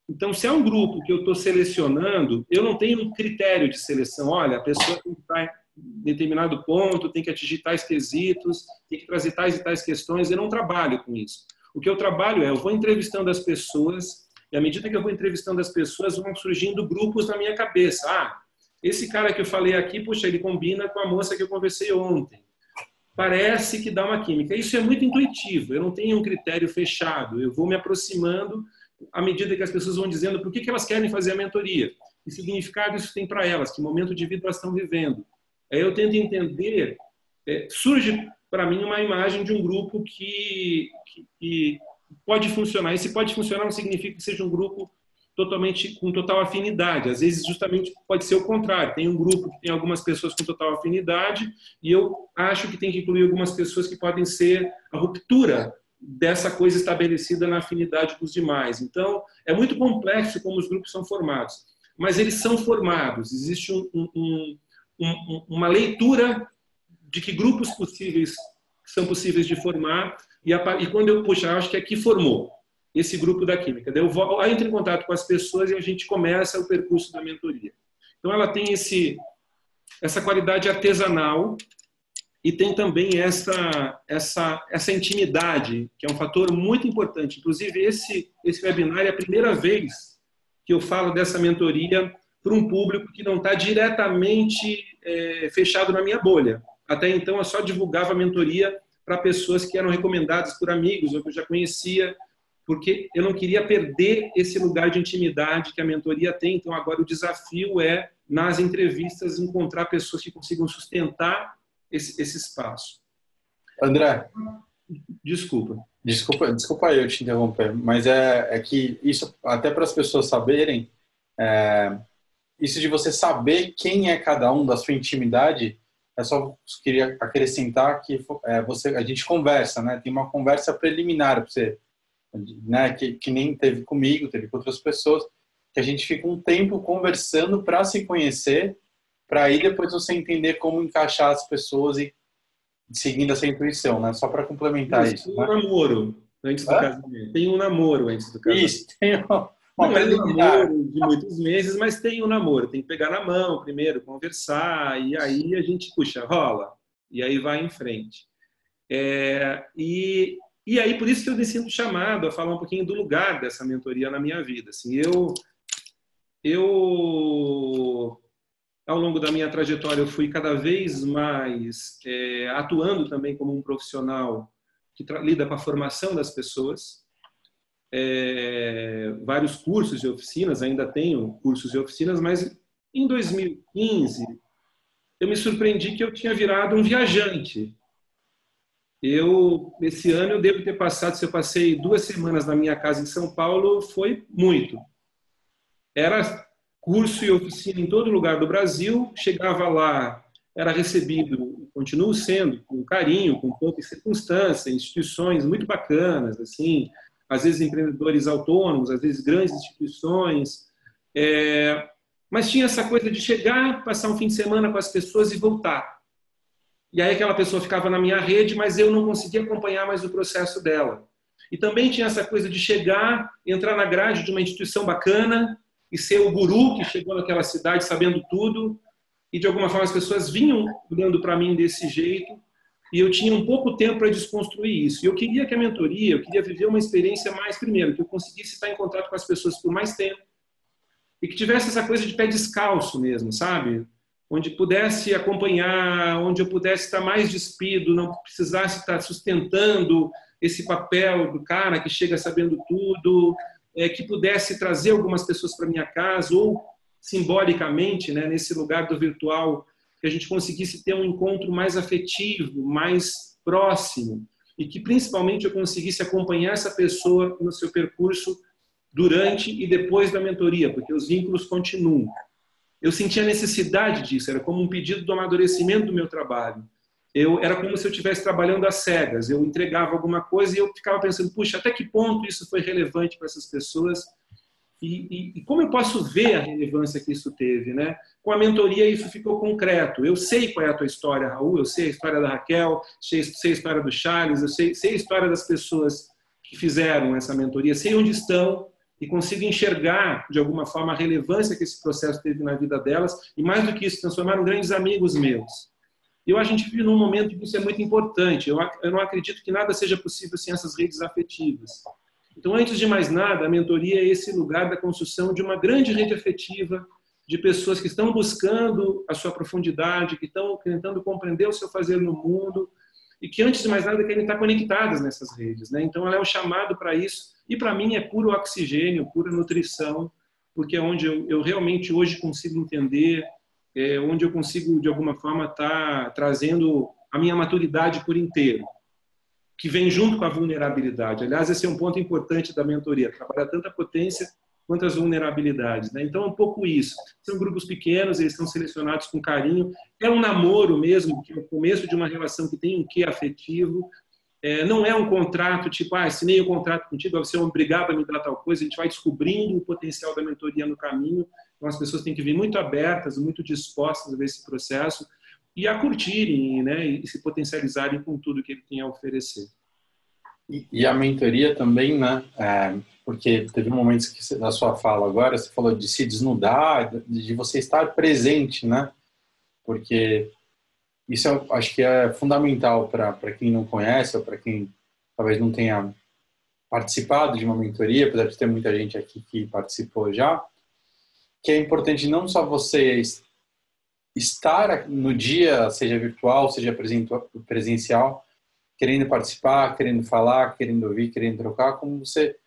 Speaker 2: Então, se é um grupo que eu estou selecionando, eu não tenho um critério de seleção. Olha, a pessoa tem que estar em determinado ponto, tem que atingir tais quesitos, tem que trazer tais e tais questões. Eu não trabalho com isso. O que eu trabalho eu vou entrevistando as pessoas, e à medida que eu vou entrevistando as pessoas, vão surgindo grupos na minha cabeça. Ah, esse cara que eu falei aqui, puxa, ele combina com a moça que eu conversei ontem. Parece que dá uma química. Isso é muito intuitivo, eu não tenho um critério fechado. Eu vou me aproximando à medida que as pessoas vão dizendo por que elas querem fazer a mentoria, que significado isso tem para elas, que momento de vida elas estão vivendo. Aí eu tento entender, surge para mim uma imagem de um grupo que pode funcionar. E se pode funcionar não significa que seja um grupo com total afinidade. Às vezes, justamente, pode ser o contrário. Tem um grupo que tem algumas pessoas com total afinidade e eu acho que tem que incluir algumas pessoas que podem ser a ruptura dessa coisa estabelecida na afinidade dos demais. Então, é muito complexo como os grupos são formados. Mas eles são formados. Existe uma leitura de que grupos possíveis são possíveis de formar e quando eu acho que aqui formou esse grupo da química. Daí eu entro em contato com as pessoas e a gente começa o percurso da mentoria. Então, ela tem essa qualidade artesanal e tem também essa intimidade, que é um fator muito importante. Inclusive, esse webinar é a primeira vez que eu falo dessa mentoria para um público que não está diretamente fechado na minha bolha. Até então, eu só divulgava a mentoria para pessoas que eram recomendadas por amigos ou que eu já conhecia, porque eu não queria perder esse lugar de intimidade que a mentoria tem. Então, agora o desafio é, nas entrevistas, encontrar pessoas que consigam sustentar esse espaço.
Speaker 1: André.
Speaker 2: Desculpa
Speaker 1: eu te interromper, mas é que isso, até para as pessoas saberem, isso de você saber quem é cada um da sua intimidade, só queria acrescentar que a gente conversa, né? Tem uma conversa preliminar para você, né? Que nem teve comigo, teve com outras pessoas, que a gente fica um tempo conversando para se conhecer, para aí depois você entender como encaixar as pessoas e seguindo essa intuição, né? Só para complementar isso.
Speaker 2: Tem um namoro antes do casamento. Tem um namoro antes do casamento.
Speaker 1: Isso, tem uma
Speaker 2: não é um namoro de muitos meses, mas tem um namoro. Tem que pegar na mão primeiro, conversar, e aí a gente, puxa, rola. E aí vai em frente. E aí, por isso que eu me sinto chamado a falar um pouquinho do lugar dessa mentoria na minha vida. Assim, ao longo da minha trajetória, eu fui cada vez mais atuando também como um profissional que lida com a formação das pessoas. Vários cursos e oficinas, ainda tenho cursos e oficinas, mas em 2015 eu me surpreendi que eu tinha virado um viajante. Esse ano eu devo ter passado, se eu passei 2 semanas na minha casa em São Paulo, foi muito. Era curso e oficina em todo lugar do Brasil, chegava lá, era recebido, continuo sendo, com carinho, com pouca circunstância, instituições muito bacanas, assim, às vezes empreendedores autônomos, às vezes grandes instituições, mas tinha essa coisa de chegar, passar um fim de semana com as pessoas e voltar. E aí aquela pessoa ficava na minha rede, mas eu não conseguia acompanhar mais o processo dela. E também tinha essa coisa de chegar, entrar na grade de uma instituição bacana e ser o guru que chegou naquela cidade sabendo tudo, e de alguma forma as pessoas vinham olhando para mim desse jeito, e eu tinha um pouco tempo para desconstruir isso. E eu queria que a mentoria, eu queria viver uma experiência mais, primeiro, que eu conseguisse estar em contato com as pessoas por mais tempo, e que tivesse essa coisa de pé descalço mesmo, sabe? Onde pudesse acompanhar, onde eu pudesse estar mais despido, não precisasse estar sustentando esse papel do cara que chega sabendo tudo, que pudesse trazer algumas pessoas para minha casa, ou simbolicamente, né, nesse lugar do virtual, que a gente conseguisse ter um encontro mais afetivo, mais próximo, e que principalmente eu conseguisse acompanhar essa pessoa no seu percurso durante e depois da mentoria, porque os vínculos continuam. Eu sentia a necessidade disso, era como um pedido do amadurecimento do meu trabalho. era como se eu estivesse trabalhando às cegas. Eu entregava alguma coisa e eu ficava pensando, puxa, até que ponto isso foi relevante para essas pessoas? E como eu posso ver a relevância que isso teve, né? Com a mentoria isso ficou concreto. Eu sei qual é a tua história, Raul, eu sei a história da Raquel, sei a história do Charles, eu sei a história das pessoas que fizeram essa mentoria, sei onde estão e consigo enxergar, de alguma forma, a relevância que esse processo teve na vida delas e, mais do que isso, transformaram grandes amigos meus. E a gente vive num momento que isso é muito importante. Eu não acredito que nada seja possível sem essas redes afetivas. Então, antes de mais nada, a mentoria é esse lugar da construção de uma grande rede afetiva, de pessoas que estão buscando a sua profundidade, que estão tentando compreender o seu fazer no mundo e que, antes de mais nada, querem estar conectadas nessas redes, né? Então, ela é um chamado para isso e, para mim, é puro oxigênio, pura nutrição, porque é onde eu realmente hoje consigo entender, onde eu consigo, de alguma forma, estar trazendo a minha maturidade por inteiro, que vem junto com a vulnerabilidade. Aliás, esse é um ponto importante da mentoria, trabalhar tanto a potência quanto as vulnerabilidades, né? Então, é um pouco isso. São grupos pequenos, eles estão selecionados com carinho. É um namoro mesmo, que é o começo de uma relação que tem um quê afetivo. Não é um contrato, tipo, assinei um contrato contigo, você é obrigado a me dar tal coisa. A gente vai descobrindo o potencial da mentoria no caminho. Então, as pessoas têm que vir muito abertas, muito dispostas a ver esse processo e a curtirem, né, e se potencializarem com tudo que ele tem a oferecer.
Speaker 1: E a mentoria também, né? Porque teve momentos que na sua fala agora você falou de se desnudar, de você estar presente, né? Porque isso eu acho que é fundamental para quem não conhece ou para quem talvez não tenha participado de uma mentoria, apesar de ter muita gente aqui que participou já, que é importante não só você estar no dia, seja virtual, seja presencial, querendo participar, querendo falar, querendo ouvir, querendo trocar, como você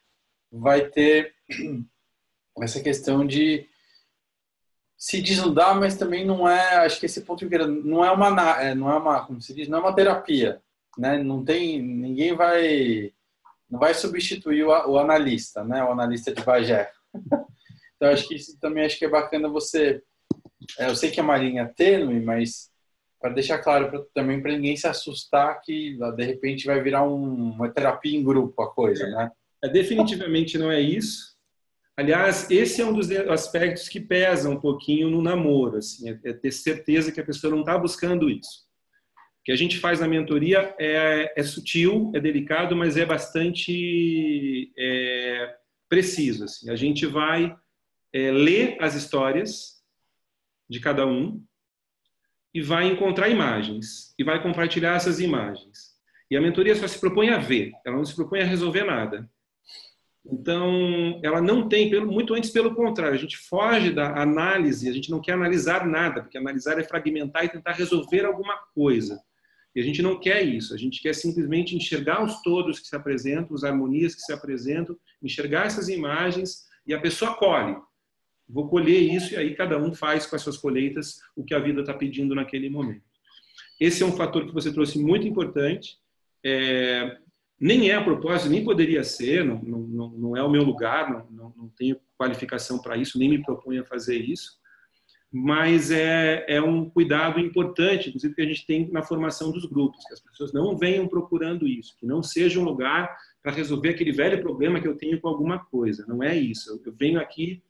Speaker 1: vai ter essa questão de se desnudar, mas também não é, acho que esse ponto não é uma, como se diz, não é uma terapia, né? Ninguém não vai substituir o analista, né? O analista de Bagé. Então acho que isso também acho que é bacana você, eu sei que é uma linha tênue, mas para deixar claro também para ninguém se assustar que de repente vai virar uma terapia em grupo a coisa, né?
Speaker 2: Definitivamente não é isso. Aliás, esse é um dos aspectos que pesa um pouquinho no namoro, assim, é ter certeza que a pessoa não está buscando isso. O que a gente faz na mentoria é sutil, é delicado, mas é bastante preciso. Assim. A gente vai ler as histórias de cada um e vai encontrar imagens e vai compartilhar essas imagens. E a mentoria só se propõe a ver, ela não se propõe a resolver nada. Então, ela não tem, muito antes pelo contrário, a gente foge da análise, a gente não quer analisar nada, porque analisar é fragmentar e tentar resolver alguma coisa. E a gente não quer isso, a gente quer simplesmente enxergar os todos que se apresentam, as harmonias que se apresentam, enxergar essas imagens e a pessoa colhe. Vou colher isso e aí cada um faz com as suas colheitas o que a vida está pedindo naquele momento. Esse é um fator que você trouxe muito importante. Nem é a propósito, nem poderia ser, não é o meu lugar, não tenho qualificação para isso, nem me proponho a fazer isso, mas é um cuidado importante, inclusive, que a gente tem na formação dos grupos, que as pessoas não venham procurando isso, que não seja um lugar para resolver aquele velho problema que eu tenho com alguma coisa, não é isso. Eu venho aqui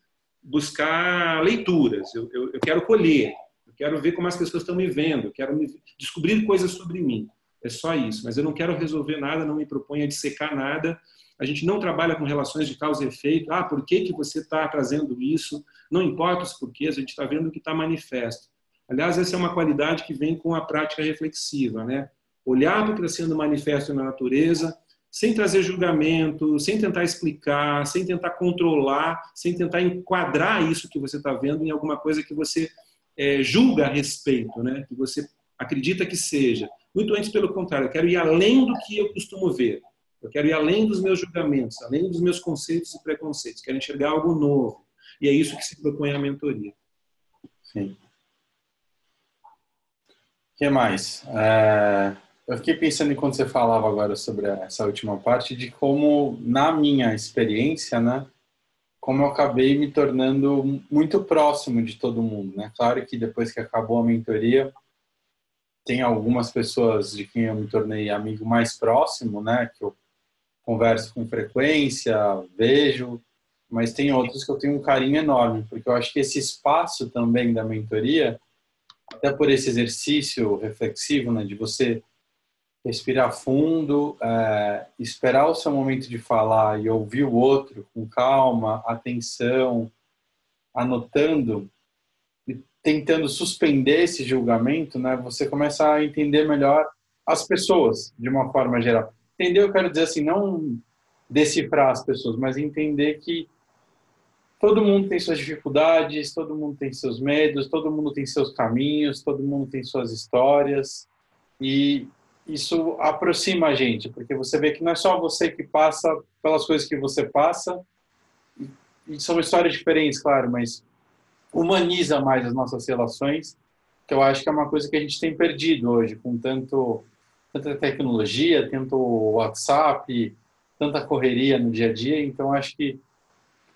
Speaker 2: buscar leituras, eu quero colher, eu quero ver como as pessoas estão me vendo, eu quero descobrir coisas sobre mim. É só isso, mas eu não quero resolver nada, não me proponho a dissecar nada. A gente não trabalha com relações de causa e efeito. Por que você está trazendo isso? Não importa os porquês, a gente está vendo o que está manifesto. Aliás, essa é uma qualidade que vem com a prática reflexiva, né? Olhar para o que está sendo manifesto na natureza, sem trazer julgamento, sem tentar explicar, sem tentar controlar, sem tentar enquadrar isso que você está vendo em alguma coisa que você julga a respeito, né? Que você acredita que seja. Muito antes, pelo contrário, eu quero ir além do que eu costumo ver. Eu quero ir além dos meus julgamentos, além dos meus conceitos e preconceitos. Quero enxergar algo novo. E é isso que se propõe a mentoria.
Speaker 1: Sim. O que mais? Eu fiquei pensando enquanto você falava agora sobre essa última parte, de como, na minha experiência, né, como eu acabei me tornando muito próximo de todo mundo, né? Claro que depois que acabou a mentoria, tem algumas pessoas de quem eu me tornei amigo mais próximo, né? Que eu converso com frequência, vejo, mas tem outros que eu tenho um carinho enorme, porque eu acho que esse espaço também da mentoria, até por esse exercício reflexivo, né? De você respirar fundo, esperar o seu momento de falar e ouvir o outro com calma, atenção, anotando, tentando suspender esse julgamento, né? Você começa a entender melhor as pessoas, de uma forma geral. Entender, eu quero dizer assim, não decifrar as pessoas, mas entender que todo mundo tem suas dificuldades, todo mundo tem seus medos, todo mundo tem seus caminhos, todo mundo tem suas histórias, e isso aproxima a gente, porque você vê que não é só você que passa pelas coisas que você passa, e são histórias diferentes, claro, mas humaniza mais as nossas relações, que eu acho que é uma coisa que a gente tem perdido hoje, com tanta tecnologia, tanto WhatsApp, tanta correria no dia a dia. Então, acho que,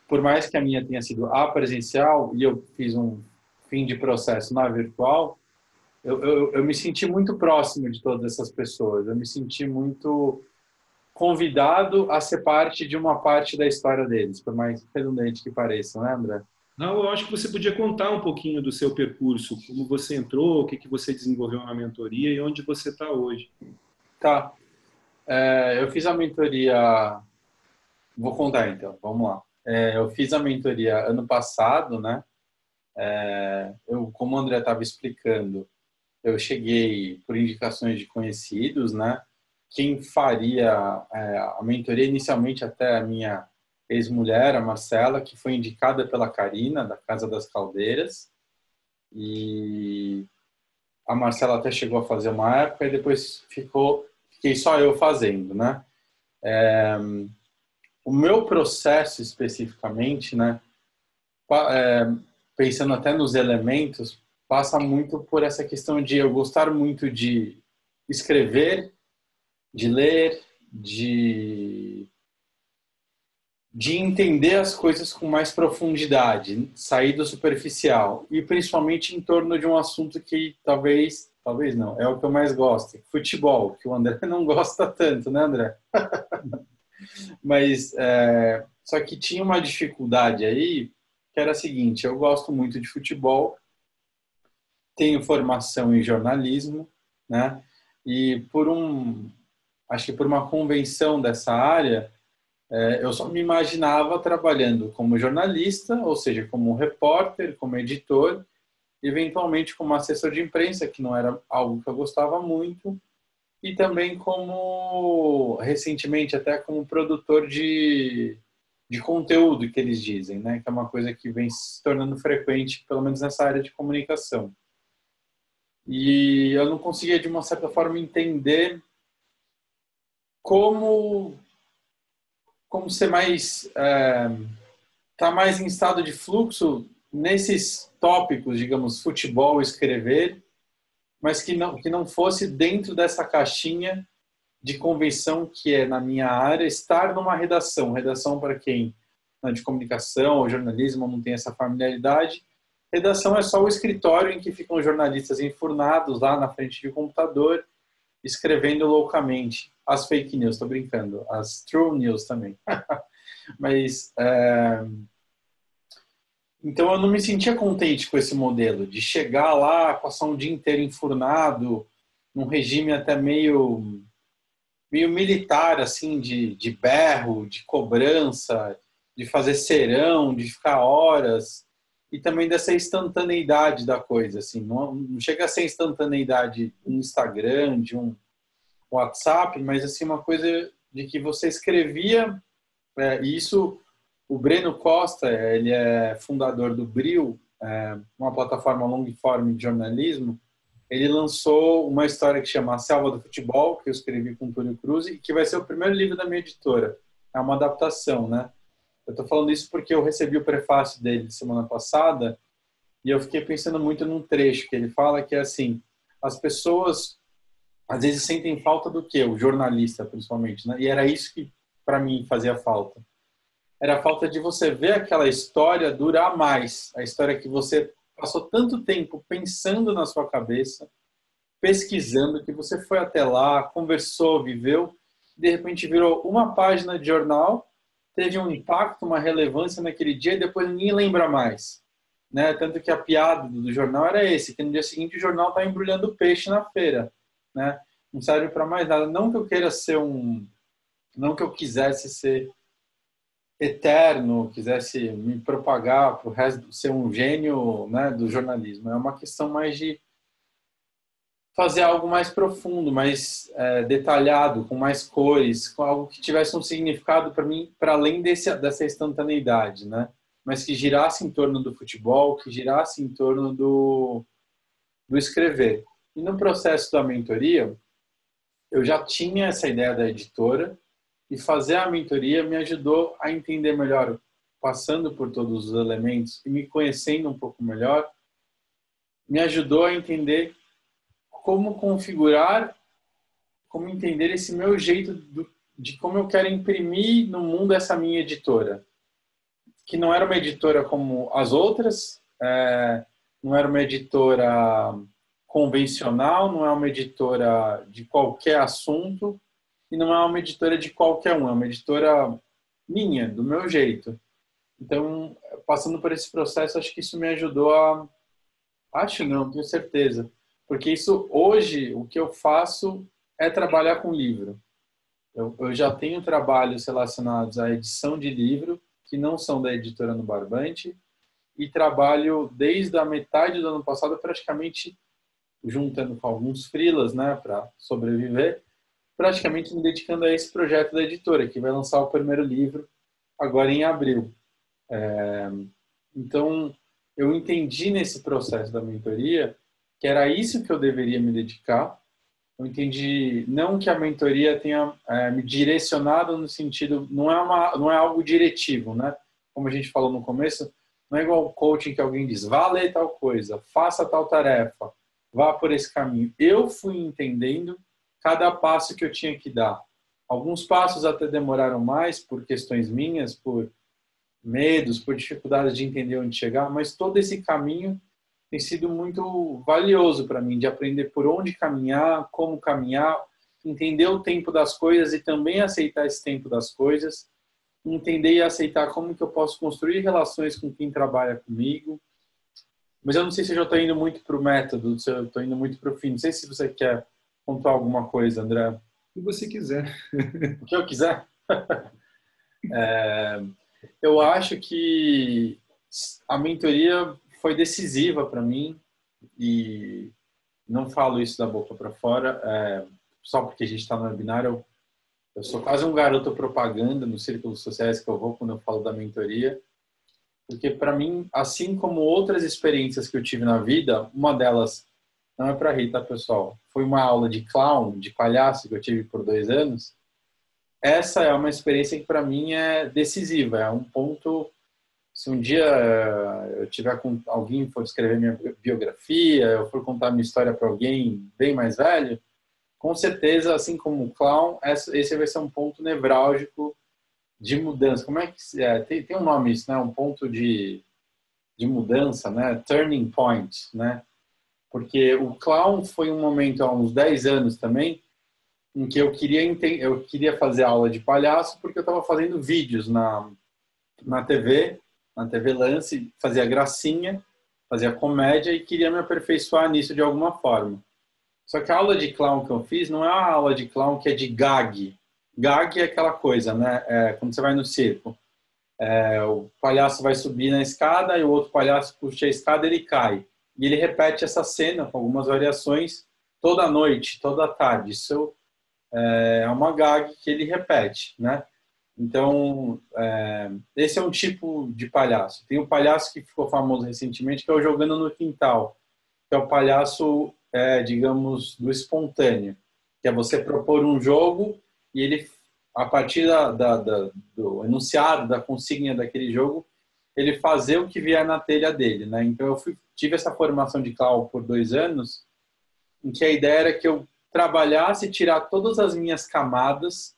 Speaker 1: por mais que a minha tenha sido a presencial, e eu fiz um fim de processo na virtual, eu me senti muito próximo de todas essas pessoas. Eu me senti muito convidado a ser parte de uma parte da história deles, por mais redundante que pareça, né, André?
Speaker 2: Não, eu acho que você podia contar um pouquinho do seu percurso, como você entrou, o que que você desenvolveu na mentoria e onde você está hoje.
Speaker 1: Tá. Eu fiz a mentoria. Vou contar então, vamos lá. Eu fiz a mentoria ano passado, né? Como o André estava explicando, eu cheguei por indicações de conhecidos, né? Quem faria a mentoria inicialmente até a minha ex-mulher, a Marcela, que foi indicada pela Karina, da Casa das Caldeiras. E a Marcela até chegou a fazer uma época e depois fiquei só eu fazendo, né? O meu processo especificamente, né? Pensando até nos elementos, passa muito por essa questão de eu gostar muito de escrever, de ler, de entender as coisas com mais profundidade, sair do superficial e principalmente em torno de um assunto que talvez não, é o que eu mais gosto, futebol, que o André não gosta tanto, né, André? Mas só que tinha uma dificuldade aí, que era a seguinte: eu gosto muito de futebol, tenho formação em jornalismo, né? E acho que por uma convenção dessa área, eu só me imaginava trabalhando como jornalista, ou seja, como repórter, como editor, eventualmente como assessor de imprensa, que não era algo que eu gostava muito, e também recentemente, até como produtor de conteúdo, que eles dizem, né? Que é uma coisa que vem se tornando frequente, pelo menos nessa área de comunicação. E eu não conseguia, de uma certa forma, entender como ser mais tá mais em estado de fluxo nesses tópicos, digamos, futebol, escrever, mas que não fosse dentro dessa caixinha de convenção que é na minha área estar numa redação. Redação, para quem não é de comunicação ou jornalismo não tem essa familiaridade, redação é só o escritório em que ficam jornalistas enfurnados lá na frente de um computador escrevendo loucamente as fake news, estou brincando, as true news também. Mas então eu não me sentia contente com esse modelo de chegar lá, passar um dia inteiro enfurnado, num regime até meio militar, assim, de berro, de cobrança, de fazer serão, de ficar horas, e também dessa instantaneidade da coisa, assim, não chega a ser instantaneidade do Instagram, de um WhatsApp, mas assim, uma coisa de que você escrevia, e isso, o Breno Costa, ele é fundador do Bril, uma plataforma long form de jornalismo. Ele lançou uma história que chama A Selva do Futebol, que eu escrevi com o Túlio Cruz, e que vai ser o primeiro livro da minha editora. É uma adaptação, né? Eu estou falando isso porque eu recebi o prefácio dele semana passada e eu fiquei pensando muito num trecho que ele fala que é assim: as pessoas às vezes sentem falta do quê? O jornalista, principalmente, né? E era isso que, para mim, fazia falta. Era a falta de você ver aquela história durar mais. A história que você passou tanto tempo pensando na sua cabeça, pesquisando, que você foi até lá, conversou, viveu, de repente virou uma página de jornal, teve um impacto, uma relevância naquele dia e depois ninguém lembra mais. Né? Tanto que a piada do jornal era esse, que no dia seguinte o jornal está embrulhando peixe na feira. Né? Não serve para mais nada. Não que eu queira ser não que eu quisesse ser eterno, quisesse me propagar para o resto, ser um gênio, né, do jornalismo. É uma questão mais de fazer algo mais profundo, mais detalhado, com mais cores, com algo que tivesse um significado para mim, para além dessa instantaneidade, né? Mas que girasse em torno do futebol, que girasse em torno do escrever. E no processo da mentoria, eu já tinha essa ideia da editora, e fazer a mentoria me ajudou a entender melhor, passando por todos os elementos e me conhecendo um pouco melhor, me ajudou a entender como configurar, como entender esse meu jeito de como eu quero imprimir no mundo essa minha editora. Que não era uma editora como as outras, não era uma editora convencional, não é uma editora de qualquer assunto e não é uma editora de qualquer um, é uma editora minha, do meu jeito. Então, passando por esse processo, acho que isso me ajudou a... Acho não, tenho certeza. Porque isso, hoje, o que eu faço é trabalhar com livro. Eu já tenho trabalhos relacionados à edição de livro, que não são da editora No Barbante, e trabalho desde a metade do ano passado, praticamente juntando com alguns freelas, né, para sobreviver, praticamente me dedicando a esse projeto da editora, que vai lançar o primeiro livro agora em abril. Então, eu entendi nesse processo da mentoria que era isso que eu deveria me dedicar. Eu entendi, não que a mentoria tenha me direcionado no sentido, não é algo diretivo, né? Como a gente falou no começo, não é igual o coaching que alguém diz, vá ler tal coisa, faça tal tarefa, vá por esse caminho. Eu fui entendendo cada passo que eu tinha que dar. Alguns passos até demoraram mais por questões minhas, por medos, por dificuldades de entender onde chegar, mas todo esse caminho tem sido muito valioso para mim, de aprender por onde caminhar, como caminhar, entender o tempo das coisas e também aceitar esse tempo das coisas, entender e aceitar como que eu posso construir relações com quem trabalha comigo. Mas eu não sei se eu já estou indo muito para o método, se eu estou indo muito para o fim. Não sei se você quer contar alguma coisa, André.
Speaker 2: Se você quiser.
Speaker 1: O que eu quiser. Eu acho que a mentoria foi decisiva para mim e não falo isso da boca para fora, só porque a gente está no webinar. Eu sou quase um garoto propaganda nos círculos sociais que eu vou quando eu falo da mentoria, porque para mim, assim como outras experiências que eu tive na vida, uma delas, não é para rir, tá, pessoal? Foi uma aula de clown, de palhaço que eu tive por 2 anos. Essa é uma experiência que para mim é decisiva, é um ponto. Se um dia eu tiver com alguém for escrever minha biografia, eu for contar minha história para alguém bem mais velho, com certeza, assim como o clown, esse vai ser um ponto nevrálgico de mudança. Como é que é? Tem um nome isso, né? Um ponto de mudança, né? Turning point, né? Porque o clown foi um momento há uns 10 anos também em que eu queria fazer aula de palhaço porque eu estava fazendo vídeos na TV Lance, fazia gracinha, fazia comédia e queria me aperfeiçoar nisso de alguma forma. Só que a aula de clown que eu fiz não é a aula de clown que é de gag. Gag é aquela coisa, né? Quando você vai no circo. O palhaço vai subir na escada e o outro palhaço puxa a escada e ele cai. E ele repete essa cena com algumas variações toda noite, toda tarde. Isso é uma gag que ele repete, né? Então, esse é um tipo de palhaço. Tem um palhaço que ficou famoso recentemente, que é o Jogando no Quintal, que é o palhaço, digamos, do espontâneo, que é você propor um jogo e ele, a partir do enunciado, da consigna daquele jogo, ele fazer o que vier na telha dele, né? Então, eu tive essa formação de clown por 2 anos, em que a ideia era que eu trabalhasse e tirar todas as minhas camadas,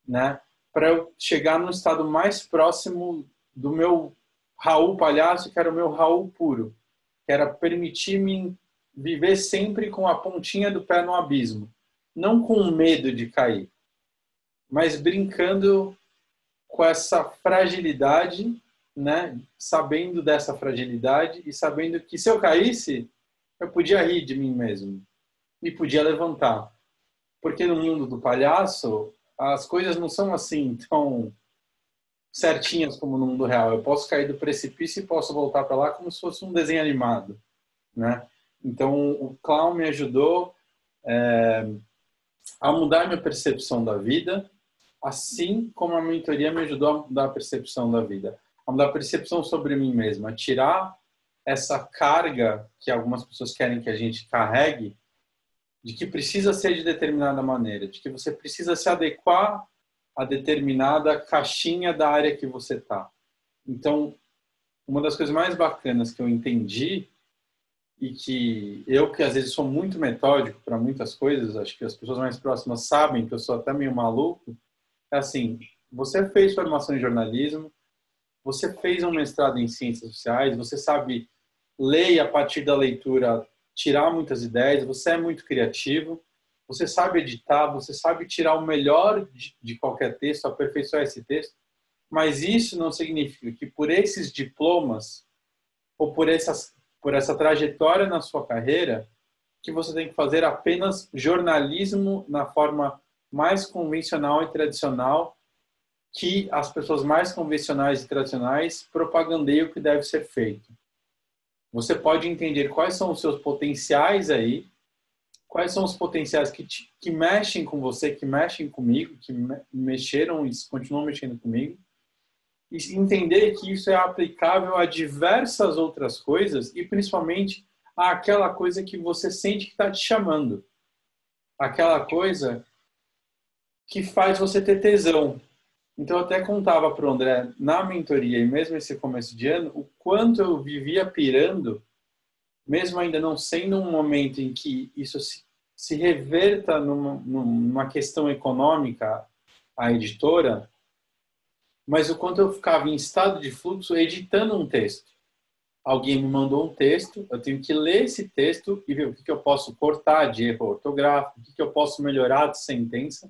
Speaker 1: né? Para eu chegar no estado mais próximo do meu Raul palhaço, que era o meu Raul puro, que era permitir-me viver sempre com a pontinha do pé no abismo, não com medo de cair, mas brincando com essa fragilidade, né? Sabendo dessa fragilidade e sabendo que se eu caísse, eu podia rir de mim mesmo e podia levantar. Porque no mundo do palhaço, as coisas não são assim tão certinhas como no mundo real. Eu posso cair do precipício e posso voltar para lá como se fosse um desenho animado, né? Então, o clown me ajudou a mudar minha percepção da vida, assim como a mentoria me ajudou a mudar a percepção da vida, a mudar a percepção sobre mim mesmo, a tirar essa carga que algumas pessoas querem que a gente carregue, de que precisa ser de determinada maneira, de que você precisa se adequar a determinada caixinha da área que você está. Então, uma das coisas mais bacanas que eu entendi e que às vezes sou muito metódico para muitas coisas, acho que as pessoas mais próximas sabem que eu sou até meio maluco, é assim, você fez formação em jornalismo, você fez um mestrado em ciências sociais, você sabe ler e a partir da leitura tirar muitas ideias, você é muito criativo, você sabe editar, você sabe tirar o melhor de qualquer texto, aperfeiçoar esse texto, mas isso não significa que por esses diplomas ou por essa trajetória na sua carreira, que você tem que fazer apenas jornalismo na forma mais convencional e tradicional que as pessoas mais convencionais e tradicionais propagandeiam o que deve ser feito. Você pode entender quais são os seus potenciais aí, quais são os potenciais que mexem com você, que mexem comigo, que mexeram e continuam mexendo comigo, e entender que isso é aplicável a diversas outras coisas e principalmente àquela coisa que você sente que está te chamando. Aquela coisa que faz você ter tesão. Então, eu até contava para o André, na mentoria e mesmo esse começo de ano, o quanto eu vivia pirando, mesmo ainda não sendo um momento em que isso se reverta numa questão econômica, a editora, mas o quanto eu ficava em estado de fluxo editando um texto. Alguém me mandou um texto, eu tenho que ler esse texto e ver o que eu posso cortar de erro ortográfico, o que eu posso melhorar de sentença,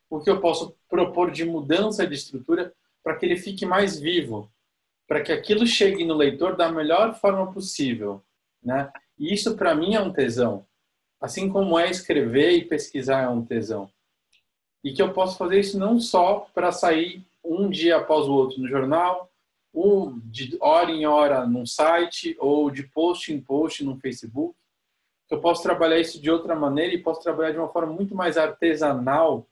Speaker 1: o que eu posso propor de mudança de estrutura para que ele fique mais vivo, para que aquilo chegue no leitor da melhor forma possível, né? E isso para mim é um tesão, assim como é escrever e pesquisar é um tesão. E que eu posso fazer isso não só para sair um dia após o outro no jornal, ou de hora em hora num site, ou de post em post no Facebook. Eu posso trabalhar isso de outra maneira e posso trabalhar de uma forma muito mais artesanal,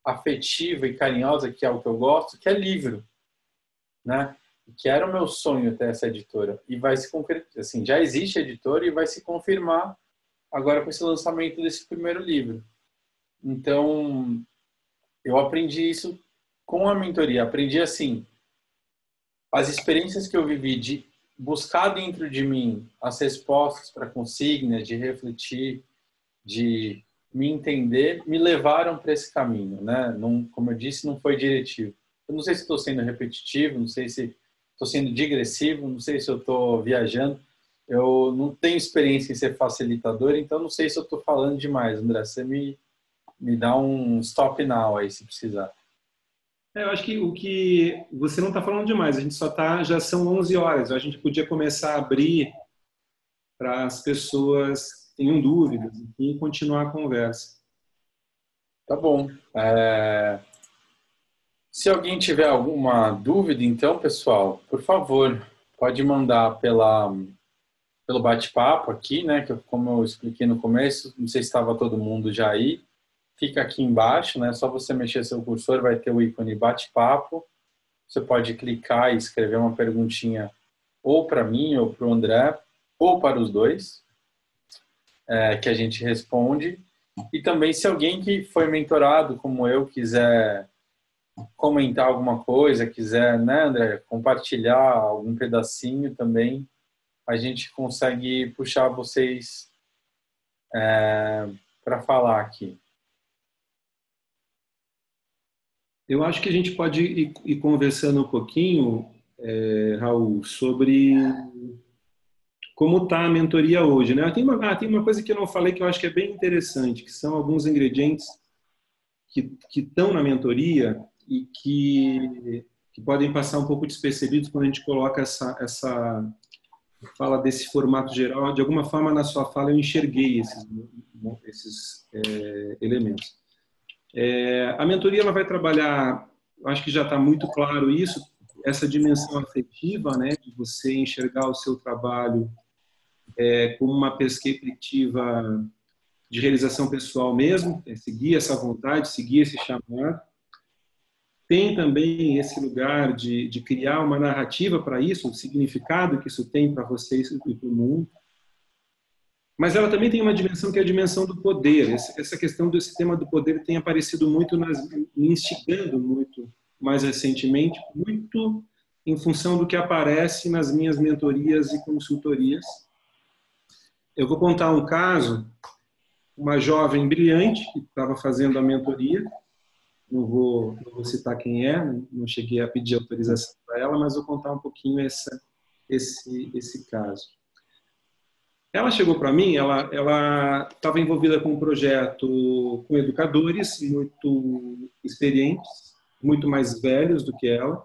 Speaker 1: afetiva e carinhosa, que é o que eu gosto, que é livro, né? Que era o meu sonho ter essa editora. E vai se concretizar, assim, já existe a editora e vai se confirmar agora com esse lançamento desse primeiro livro. Então, eu aprendi isso com a mentoria. Aprendi assim, as experiências que eu vivi de buscar dentro de mim as respostas para consignas, de refletir, de me entender, me levaram para esse caminho, né? Não, como eu disse, não foi diretivo. Eu não sei se estou sendo repetitivo, não sei se estou sendo digressivo, não sei se eu estou viajando. Eu não tenho experiência em ser facilitador, então não sei se eu estou falando demais, André. Você me dá um stop now aí, se precisar.
Speaker 2: Eu acho que o que você não está falando demais, a gente já são 11 horas, a gente podia começar a abrir para as pessoas que tenham dúvidas e continuar a conversa.
Speaker 1: Tá bom. Se alguém tiver alguma dúvida, então, pessoal, por favor, pode mandar pelo bate-papo aqui, né? Que como eu expliquei no começo, não sei se estava todo mundo já aí. Fica aqui embaixo, né? Só você mexer seu cursor, vai ter o ícone bate-papo. Você pode clicar e escrever uma perguntinha ou para mim, ou para o André, ou para os dois, que a gente responde. E também, se alguém que foi mentorado como eu quiser comentar alguma coisa, quiser, né, André, compartilhar algum pedacinho também, a gente consegue puxar vocês para falar aqui.
Speaker 2: Eu acho que a gente pode ir conversando um pouquinho, Raul, sobre como está a mentoria hoje, né? Tem uma coisa que eu não falei que eu acho que é bem interessante, que são alguns ingredientes que estão na mentoria e que podem passar um pouco despercebidos quando a gente coloca essa fala desse formato geral. De alguma forma, na sua fala, eu enxerguei esses elementos. A mentoria ela vai trabalhar, eu acho que já está muito claro isso, essa dimensão afetiva, né, de você enxergar o seu trabalho como uma perspectiva de realização pessoal mesmo, seguir essa vontade, seguir esse chamado. Tem também esse lugar de criar uma narrativa para isso, o significado que isso tem para vocês e para o mundo. Mas ela também tem uma dimensão que é a dimensão do poder. Essa questão desse tema do poder tem aparecido muito, me instigando muito mais recentemente, muito em função do que aparece nas minhas mentorias e consultorias. Eu vou contar um caso, uma jovem brilhante que estava fazendo a mentoria, não vou citar quem é, não cheguei a pedir autorização para ela, mas vou contar um pouquinho esse caso. Ela chegou para mim, ela estava envolvida com um projeto com educadores muito experientes, muito mais velhos do que ela.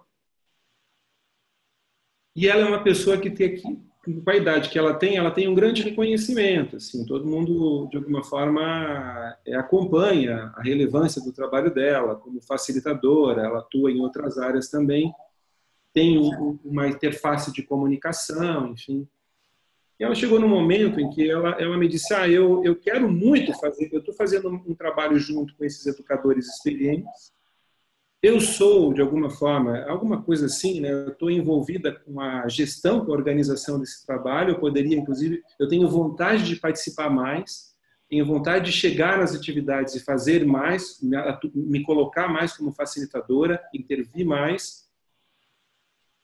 Speaker 2: E ela é uma pessoa que tem aqui, com a idade que ela tem um grande reconhecimento. Assim, todo mundo, de alguma forma, acompanha a relevância do trabalho dela como facilitadora, ela atua em outras áreas também, tem uma interface de comunicação, enfim. E ela chegou num momento em que ela me disse, eu quero muito fazer, eu estou fazendo um trabalho junto com esses educadores experientes, eu sou, de alguma forma, alguma coisa assim, né? Eu estou envolvida com a gestão, com a organização desse trabalho, eu poderia, inclusive, eu tenho vontade de participar mais, tenho vontade de chegar nas atividades e fazer mais, me colocar mais como facilitadora, intervir mais,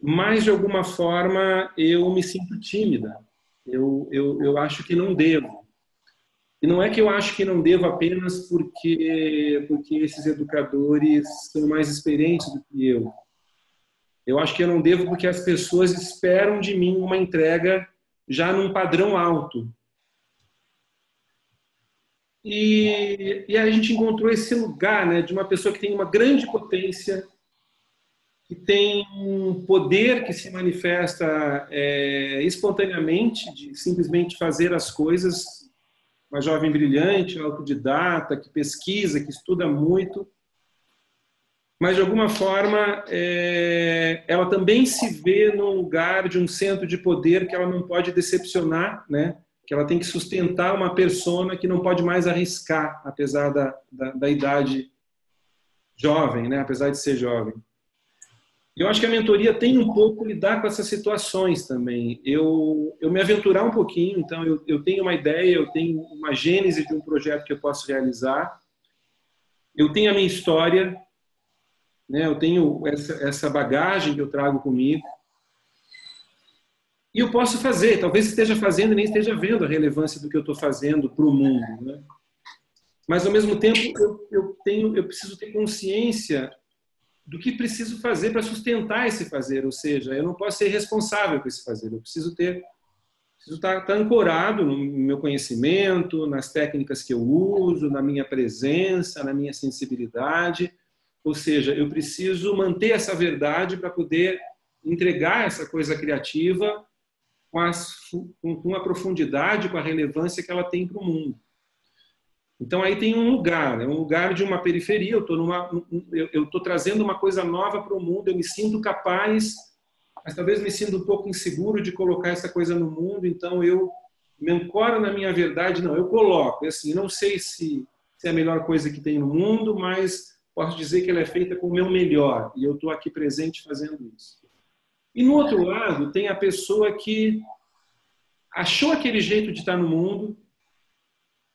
Speaker 2: mas, de alguma forma, eu me sinto tímida. Eu acho que não devo. E não é que eu acho que não devo apenas porque esses educadores são mais experientes do que eu. Eu acho que eu não devo porque as pessoas esperam de mim uma entrega já num padrão alto. E a gente encontrou esse lugar, né, de uma pessoa que tem uma grande potência, que tem um poder que se manifesta espontaneamente, de simplesmente fazer as coisas, uma jovem brilhante, autodidata, que pesquisa, que estuda muito, mas de alguma forma ela também se vê num lugar de um centro de poder que ela não pode decepcionar, né? Que ela tem que sustentar uma persona que não pode mais arriscar, apesar da idade jovem, né? Apesar de ser jovem. Eu acho que a mentoria tem um pouco lidar com essas situações também. Eu me aventurar um pouquinho, então eu tenho uma ideia, eu tenho uma gênese de um projeto que eu posso realizar, eu tenho a minha história, né? Eu tenho essa bagagem que eu trago comigo, e eu posso fazer, talvez esteja fazendo e nem esteja vendo a relevância do que eu estou fazendo para o mundo, né? Mas, ao mesmo tempo, eu preciso ter consciência do que preciso fazer para sustentar esse fazer, ou seja, eu não posso ser responsável por esse fazer, eu preciso estar ancorado no meu conhecimento, nas técnicas que eu uso, na minha presença, na minha sensibilidade, ou seja, eu preciso manter essa verdade para poder entregar essa coisa criativa com a profundidade, com a relevância que ela tem para o mundo. Então, aí tem um lugar, é um lugar de uma periferia, eu estou trazendo uma coisa nova para o mundo, eu me sinto capaz, mas talvez me sinta um pouco inseguro de colocar essa coisa no mundo, então eu me ancoro na minha verdade, não, eu coloco, assim, não sei se é a melhor coisa que tem no mundo, mas posso dizer que ela é feita com o meu melhor, e eu estou aqui presente fazendo isso. E no outro lado, tem a pessoa que achou aquele jeito de estar no mundo,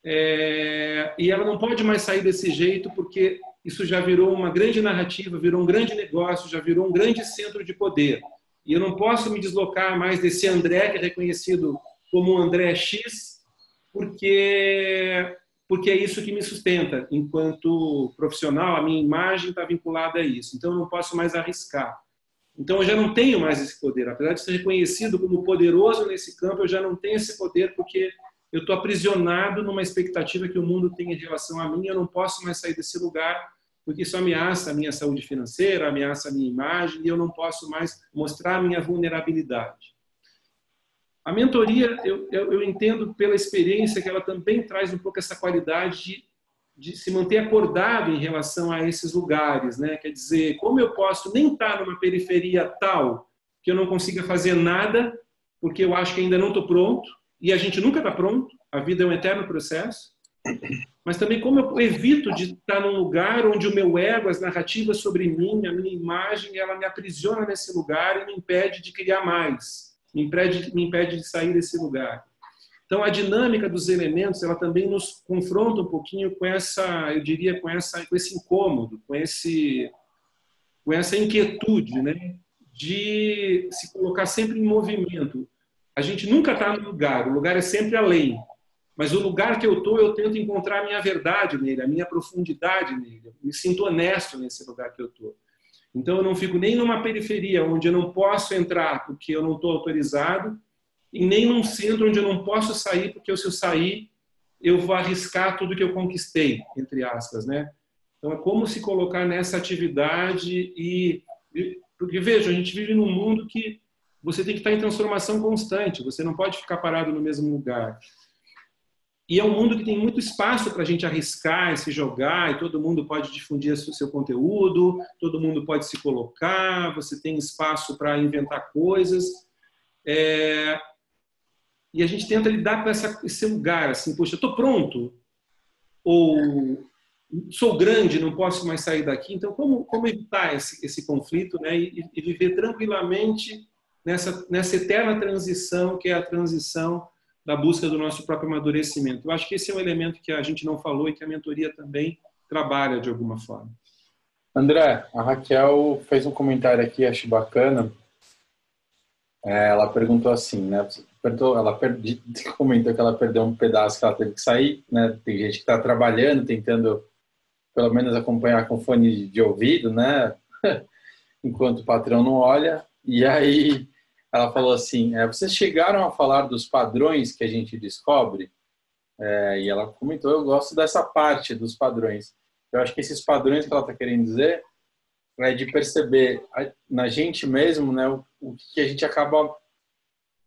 Speaker 2: e ela não pode mais sair desse jeito porque isso já virou uma grande narrativa, virou um grande negócio, já virou um grande centro de poder. E eu não posso me deslocar mais desse André, que é reconhecido como André X, porque é isso que me sustenta. Enquanto profissional, a minha imagem está vinculada a isso. Então, eu não posso mais arriscar. Então, eu já não tenho mais esse poder. Apesar de ser reconhecido como poderoso nesse campo, eu já não tenho esse poder porque eu estou aprisionado numa expectativa que o mundo tem em relação a mim. Eu não posso mais sair desse lugar porque isso ameaça a minha saúde financeira, ameaça a minha imagem e eu não posso mais mostrar a minha vulnerabilidade. A mentoria, eu entendo pela experiência que ela também traz um pouco essa qualidade de se manter acordado em relação a esses lugares, né? Quer dizer, como eu posso nem estar numa periferia tal que eu não consiga fazer nada, porque eu acho que ainda não estou pronto, e a gente nunca está pronto, a vida é um eterno processo, mas também como eu evito de estar num lugar onde o meu ego, as narrativas sobre mim, a minha imagem, ela me aprisiona nesse lugar e me impede de criar mais, me impede de sair desse lugar. Então, a dinâmica dos elementos, ela também nos confronta um pouquinho com essa, eu diria, com esse incômodo, com essa inquietude, né, de se colocar sempre em movimento. A gente nunca está no lugar, o lugar é sempre além. Mas o lugar que eu estou, eu tento encontrar a minha verdade nele, a minha profundidade nele. Eu me sinto honesto nesse lugar que eu estou. Então, eu não fico nem numa periferia onde eu não posso entrar porque eu não estou autorizado, e nem num centro onde eu não posso sair, porque se eu sair, eu vou arriscar tudo que eu conquistei, entre aspas, né? Então, é como se colocar nessa atividade porque, veja, a gente vive num mundo que você tem que estar em transformação constante, você não pode ficar parado no mesmo lugar. E é um mundo que tem muito espaço para a gente arriscar e se jogar, e todo mundo pode difundir o seu conteúdo, todo mundo pode se colocar, você tem espaço para inventar coisas. E a gente tenta lidar com esse lugar, assim, poxa, eu estou pronto, ou sou grande, não posso mais sair daqui. Então, como evitar esse conflito, né, e viver tranquilamente nessa eterna transição, que é a transição da busca do nosso próprio amadurecimento. Eu acho que esse é um elemento que a gente não falou e que a mentoria também trabalha de alguma forma.
Speaker 1: André, a Raquel fez um comentário aqui, acho bacana. Ela perguntou assim, né? Ela comentou que ela perdeu um pedaço que ela teve que sair, né? Tem gente que está trabalhando, tentando pelo menos acompanhar com fone de ouvido, né? Enquanto o patrão não olha. E aí ela falou assim, vocês chegaram a falar dos padrões que a gente descobre? E ela comentou, eu gosto dessa parte dos padrões. Eu acho que esses padrões que ela está querendo dizer é de perceber na gente mesmo, né, o que a gente acaba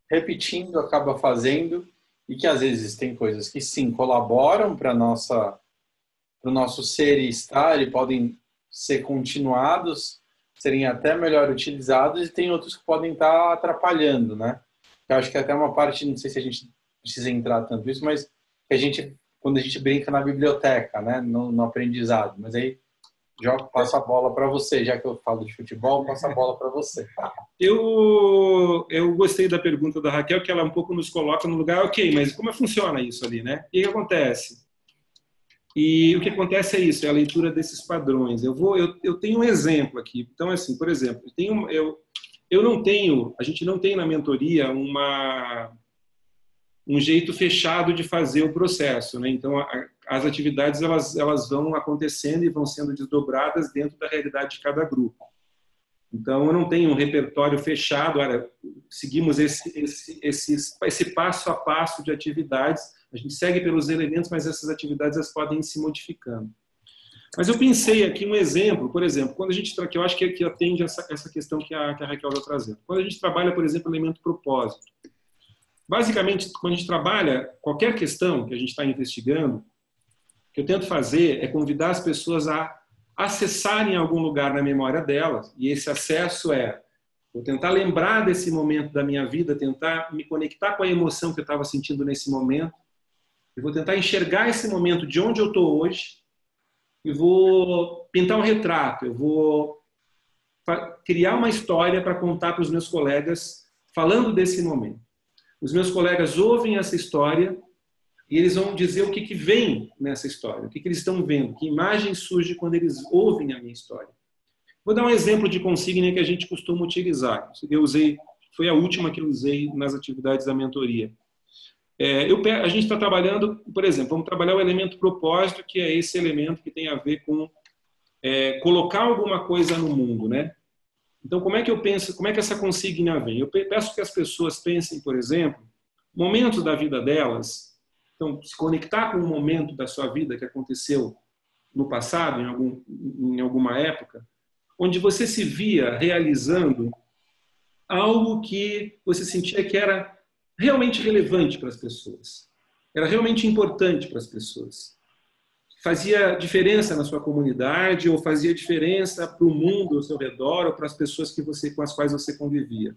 Speaker 1: repetindo, acaba fazendo, e que às vezes tem coisas que sim colaboram para o nosso ser e estar e podem ser continuados, serem até melhor utilizados, e tem outros que podem estar atrapalhando, né? Eu acho que até uma parte, não sei se a gente precisa entrar tanto nisso, mas que quando a gente brinca na biblioteca, né, no aprendizado, mas aí passo a bola para você, já que eu falo de futebol, passo a bola para você.
Speaker 2: Eu gostei da pergunta da Raquel, que ela um pouco nos coloca no lugar, ok, mas como funciona isso ali, né? E o que acontece? E o que acontece é isso, é a leitura desses padrões. Eu tenho um exemplo aqui. Então, assim, por exemplo, a gente não tem na mentoria um jeito fechado de fazer o processo, né? Então, as atividades elas vão acontecendo e vão sendo desdobradas dentro da realidade de cada grupo. Então, eu não tenho um repertório fechado, olha, seguimos esse passo a passo de atividades, a gente segue pelos elementos, mas essas atividades elas podem ir se modificando. Mas eu pensei aqui um exemplo, por exemplo, quando a gente que eu acho que atende essa questão que a Raquel está trazendo. Quando a gente trabalha, por exemplo, o elemento propósito. Basicamente, quando a gente trabalha qualquer questão que a gente está investigando, o que eu tento fazer é convidar as pessoas a acessarem algum lugar na memória delas, e esse acesso vou tentar lembrar desse momento da minha vida, tentar me conectar com a emoção que eu estava sentindo nesse momento, eu vou tentar enxergar esse momento de onde eu estou hoje, e vou pintar um retrato, eu vou criar uma história para contar para os meus colegas falando desse momento. Os meus colegas ouvem essa história e eles vão dizer o que vem nessa história, o que eles estão vendo, que imagem surge quando eles ouvem a minha história. Vou dar um exemplo de consigna que a gente costuma utilizar. Foi a última que eu usei nas atividades da mentoria. A gente está trabalhando, por exemplo, vamos trabalhar o elemento propósito, que é esse elemento que tem a ver com colocar alguma coisa no mundo, né? Então, como é que eu penso, como é que essa consigna vem? Eu peço que as pessoas pensem, por exemplo, momentos da vida delas, então, se conectar com um momento da sua vida que aconteceu no passado, em alguma época, onde você se via realizando algo que você sentia que era realmente relevante para as pessoas, era realmente importante para as pessoas. Fazia diferença na sua comunidade ou fazia diferença para o mundo ao seu redor ou para as pessoas com as quais você convivia.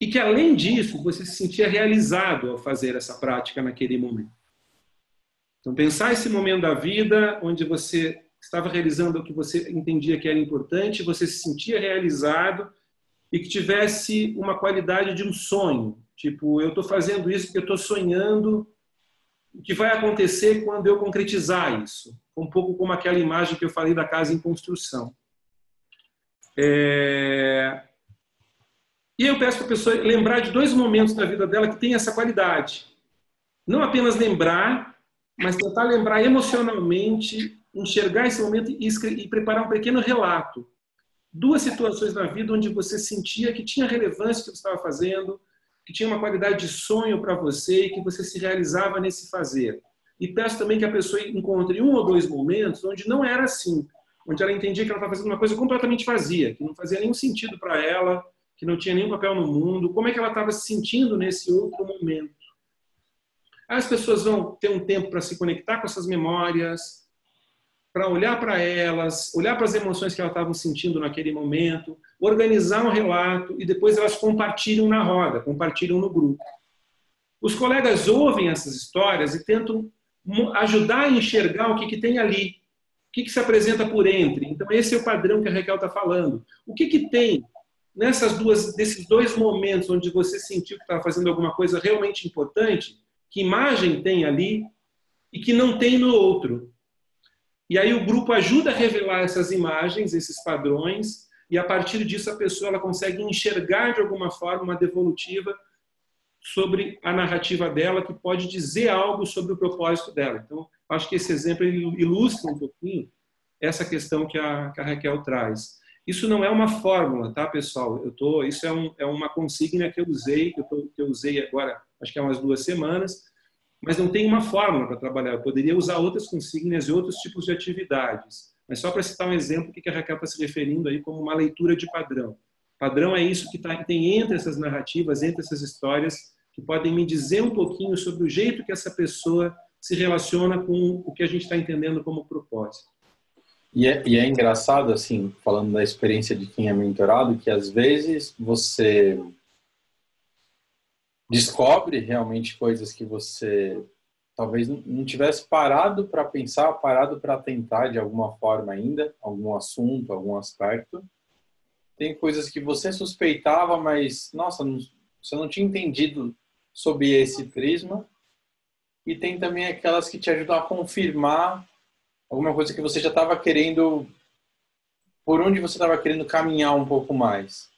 Speaker 2: E que, além disso, você se sentia realizado ao fazer essa prática naquele momento. Então, pensar esse momento da vida onde você estava realizando o que você entendia que era importante, você se sentia realizado e que tivesse uma qualidade de um sonho. Tipo, eu estou fazendo isso porque eu estou sonhando o que vai acontecer quando eu concretizar isso. Um pouco como aquela imagem que eu falei da casa em construção. E eu peço para a pessoa lembrar de 2 momentos da vida dela que tem essa qualidade. Não apenas lembrar, mas tentar lembrar emocionalmente, enxergar esse momento e preparar um pequeno relato. 2 situações na vida onde você sentia que tinha relevância o que você estava fazendo, que tinha uma qualidade de sonho para você e que você se realizava nesse fazer. E peço também que a pessoa encontre 1 ou 2 momentos onde não era assim, onde ela entendia que ela estava fazendo uma coisa completamente vazia, que não fazia nenhum sentido para ela, que não tinha nenhum papel no mundo, como é que ela estava se sentindo nesse outro momento. Aí as pessoas vão ter um tempo para se conectar com essas memórias, para olhar para elas, olhar para as emoções que elas estavam sentindo naquele momento, organizar um relato e depois elas compartilham na roda, compartilham no grupo. Os colegas ouvem essas histórias e tentam ajudar a enxergar o que tem ali, o que se apresenta por entre. Então, esse é o padrão que a Raquel está falando. O que tem desses 2 momentos onde você sentiu que estava fazendo alguma coisa realmente importante, que imagem tem ali e que não tem no outro? E aí o grupo ajuda a revelar essas imagens, esses padrões, e a partir disso a pessoa ela consegue enxergar de alguma forma uma devolutiva sobre a narrativa dela, que pode dizer algo sobre o propósito dela. Então, acho que esse exemplo ilustra um pouquinho essa questão que a Raquel traz. Isso não é uma fórmula, tá, pessoal? Isso é uma consigna que eu usei agora, acho que há umas 2 semanas, mas não tem uma fórmula para trabalhar. Eu poderia usar outras consignas e outros tipos de atividades. Mas só para citar um exemplo, o que a Raquel está se referindo aí como uma leitura de padrão. Padrão é isso que tem entre essas narrativas, entre essas histórias, que podem me dizer um pouquinho sobre o jeito que essa pessoa se relaciona com o que a gente está entendendo como propósito.
Speaker 1: E é engraçado, assim, falando da experiência de quem é mentorado, que às vezes você descobre realmente coisas que você talvez não tivesse parado para pensar, parado para tentar de alguma forma ainda, algum assunto, algum aspecto. Tem coisas que você suspeitava, mas, nossa, você não tinha entendido sob esse prisma. E tem também aquelas que te ajudam a confirmar alguma coisa que você já estava querendo, por onde você estava querendo caminhar um pouco mais.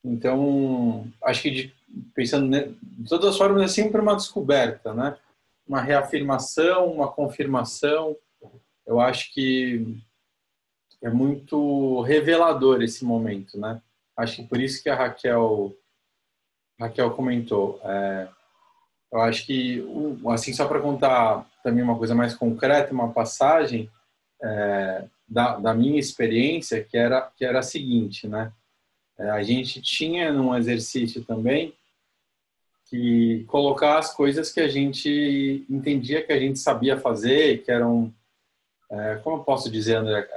Speaker 1: Então, acho que pensando de todas as formas é sempre uma descoberta, né? Uma reafirmação, uma confirmação. Eu acho que é muito revelador esse momento, né? Acho que por isso que a Raquel comentou. Eu acho que, assim, só para contar também uma coisa mais concreta, uma passagem da minha experiência, que era a seguinte, né? A gente tinha num exercício também que colocar as coisas que a gente entendia que a gente sabia fazer, que eram, como eu posso dizer, André,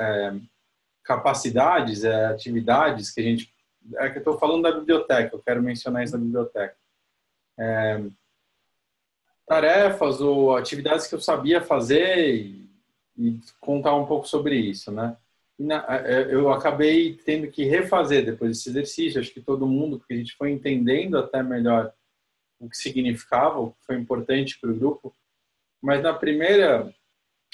Speaker 1: capacidades, atividades que a gente... É que eu estou falando da biblioteca, eu quero mencionar isso da biblioteca. Tarefas ou atividades que eu sabia fazer e contar um pouco sobre isso, né? Eu acabei tendo que refazer depois desse exercício, acho que todo mundo, porque a gente foi entendendo até melhor o que significava, o que foi importante para o grupo. Mas na primeira,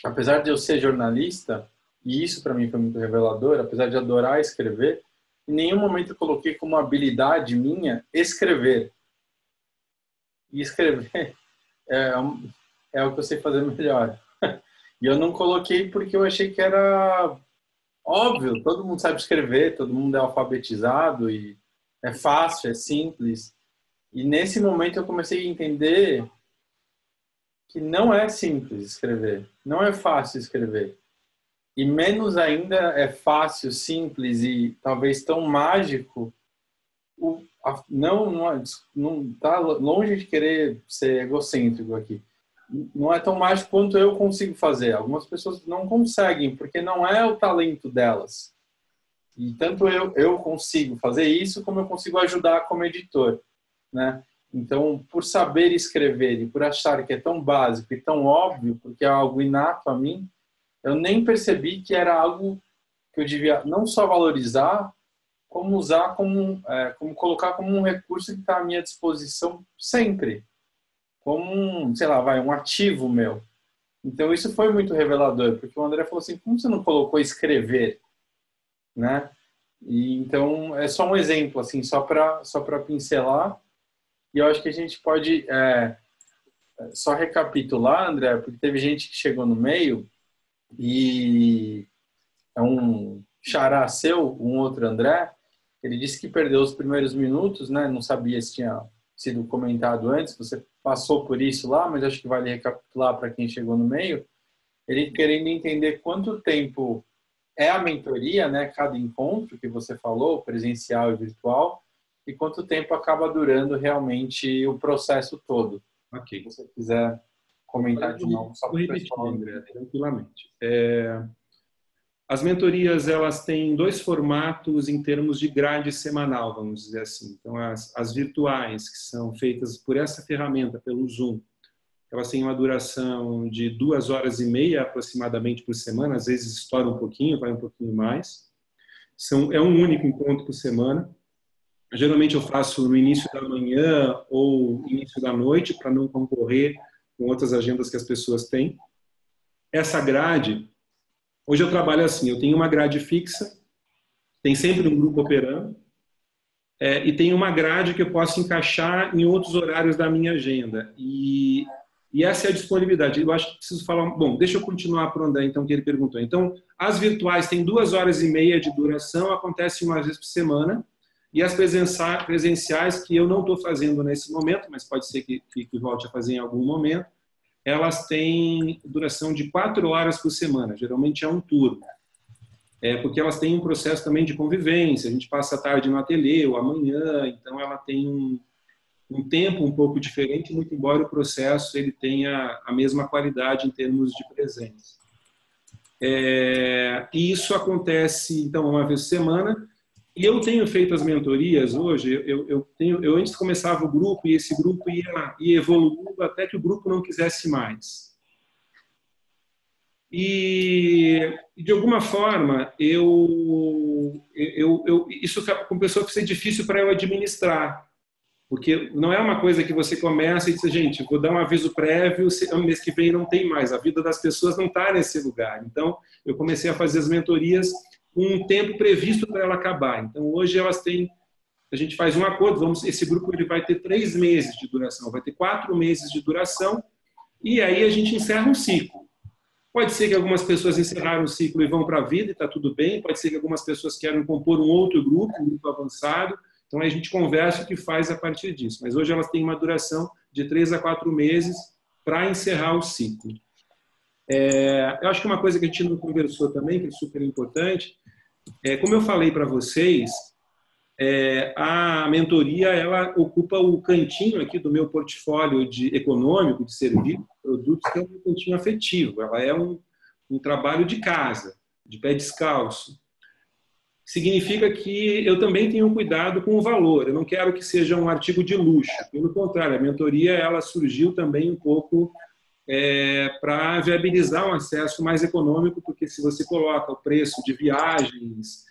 Speaker 1: apesar de eu ser jornalista, e isso para mim foi muito revelador, apesar de adorar escrever, em nenhum momento eu coloquei como habilidade minha escrever. E escrever é o que eu sei fazer melhor. E eu não coloquei porque eu achei que era óbvio, todo mundo sabe escrever, todo mundo é alfabetizado e é fácil, é simples. E nesse momento eu comecei a entender que não é simples escrever, não é fácil escrever. E menos ainda é fácil, simples e talvez tão mágico. Não tá longe de querer ser egocêntrico aqui. Não é tão mágico quanto eu consigo fazer. Algumas pessoas não conseguem, porque não é o talento delas. E tanto eu consigo fazer isso, como eu consigo ajudar como editor, né? Então, por saber escrever e por achar que é tão básico e tão óbvio, porque é algo inato a mim, eu nem percebi que era algo que eu devia não só valorizar, como usar como colocar como um recurso que está à minha disposição sempre, como sei lá, um ativo meu. Então isso foi muito revelador, porque o André falou assim, como você não colocou escrever, né? E então é só um exemplo assim, só para pincelar. E eu acho que a gente pode só recapitular, André, porque teve gente que chegou no meio e é um xará seu, um outro André. Ele disse que perdeu os primeiros minutos, né? Não sabia se tinha sido comentado antes. Você passou por isso lá, mas acho que vale recapitular para quem chegou no meio. Ele querendo entender quanto tempo é a mentoria, né? Cada encontro que você falou, presencial e virtual, e quanto tempo acaba durando realmente o processo todo.
Speaker 2: Ok.
Speaker 1: Se você quiser comentar de novo, só para o pessoal.
Speaker 2: André, tranquilamente. As mentorias, elas têm dois formatos em termos de grade semanal, vamos dizer assim. Então, as virtuais, que são feitas por essa ferramenta, pelo Zoom, elas têm uma duração de 2 horas e meia aproximadamente por semana, às vezes estoura um pouquinho, vai um pouquinho mais. É um único encontro por semana. Geralmente eu faço no início da manhã ou início da noite, para não concorrer com outras agendas que as pessoas têm. Essa grade, hoje eu trabalho assim, eu tenho uma grade fixa, tem sempre um grupo operando, e tem uma grade que eu posso encaixar em outros horários da minha agenda. E essa é a disponibilidade. Eu acho que preciso falar... Bom, deixa eu continuar para o André, então, que ele perguntou. Então, as virtuais têm 2 horas e meia de duração, acontecem uma vez por semana, e as presenciais, que eu não estou fazendo nesse momento, mas pode ser que volte a fazer em algum momento, elas têm duração de 4 horas por semana, geralmente é um turno. Porque elas têm um processo também de convivência, a gente passa a tarde no ateliê ou amanhã, então ela tem um tempo um pouco diferente, muito embora o processo ele tenha a mesma qualidade em termos de presença. E isso acontece, então, uma vez por semana. E eu tenho feito as mentorias hoje, eu antes começava o grupo e esse grupo ia evoluindo até que o grupo não quisesse mais. E de alguma forma, isso começou a ser difícil para eu administrar, porque não é uma coisa que você começa e diz, gente, vou dar um aviso prévio, mês que vem não tem mais, a vida das pessoas não está nesse lugar. Então, eu comecei a fazer as mentorias com um tempo previsto para ela acabar. Então, hoje elas têm, a gente faz um acordo, esse grupo ele vai ter 3 meses de duração, vai ter 4 meses de duração, e aí a gente encerra um ciclo. Pode ser que algumas pessoas encerraram o ciclo e vão para a vida e está tudo bem, pode ser que algumas pessoas queiram compor um outro grupo, um grupo avançado, então a gente conversa o que faz a partir disso. Mas hoje elas têm uma duração de 3 a 4 meses para encerrar o ciclo. Eu acho que uma coisa que a gente não conversou também, que é super importante, como eu falei para vocês, a mentoria ela ocupa o cantinho aqui do meu portfólio econômico de serviços, produtos, que é um cantinho afetivo. Ela é um trabalho de casa, de pé descalço. Significa que eu também tenho cuidado com o valor. Eu não quero que seja um artigo de luxo. Pelo contrário, a mentoria ela surgiu também um pouco para viabilizar um acesso mais econômico, porque se você coloca o preço de viagens,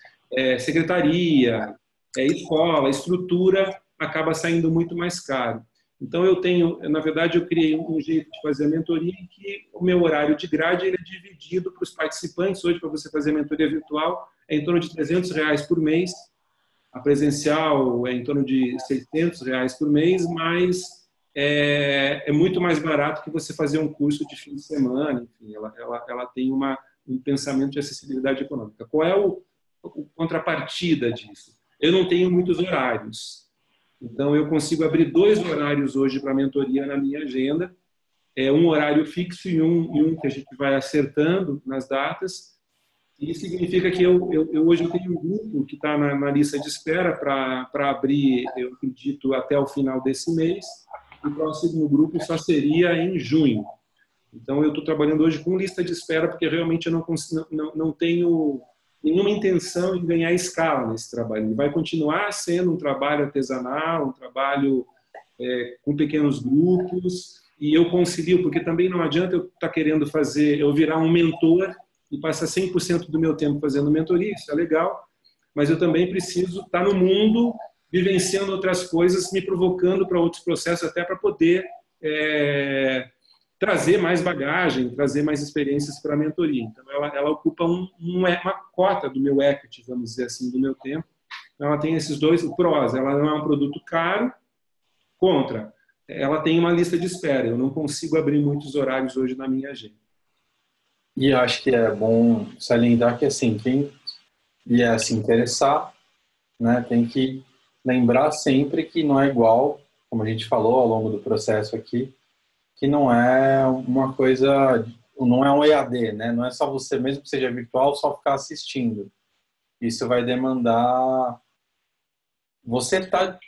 Speaker 2: secretaria, escola, estrutura, acaba saindo muito mais caro. Então, na verdade, eu criei um jeito de fazer a mentoria em que o meu horário de grade ele é dividido para os participantes. Hoje, para você fazer a mentoria virtual, é em torno de R$300 por mês. A presencial é em torno de R$600 por mês, mas é muito mais barato que você fazer um curso de fim de semana. Enfim, ela tem uma um pensamento de acessibilidade econômica. Qual é o contrapartida disso? Eu não tenho muitos horários. Então, eu consigo abrir 2 horários hoje para mentoria na minha agenda. Um horário fixo e um que a gente vai acertando nas datas. E isso significa que hoje eu tenho um grupo que está na lista de espera para abrir, eu acredito, até o final desse mês. O próximo grupo só seria em junho. Então, eu estou trabalhando hoje com lista de espera porque realmente eu não tenho nenhuma intenção em ganhar escala nesse trabalho. Ele vai continuar sendo um trabalho artesanal, um trabalho com pequenos grupos, e eu concilio, porque também não adianta eu estar querendo eu virar um mentor e passar 100% do meu tempo fazendo mentoria, isso é legal, mas eu também preciso estar no mundo, vivenciando outras coisas, me provocando para outros processos, até para poder trazer mais bagagem, trazer mais experiências para a mentoria. Então, ela ocupa uma cota do meu equity, vamos dizer assim, do meu tempo. Então, ela tem esses dois prós. Ela não é um produto caro, contra. Ela tem uma lista de espera. Eu não consigo abrir muitos horários hoje na minha agenda.
Speaker 1: E eu acho que é bom salientar que, assim, quem vier se interessar, né, tem que lembrar sempre que não é igual, como a gente falou ao longo do processo aqui, que não é uma coisa, não é um EAD, né? Não é só você, mesmo que seja virtual, só ficar assistindo. Isso vai demandar você estar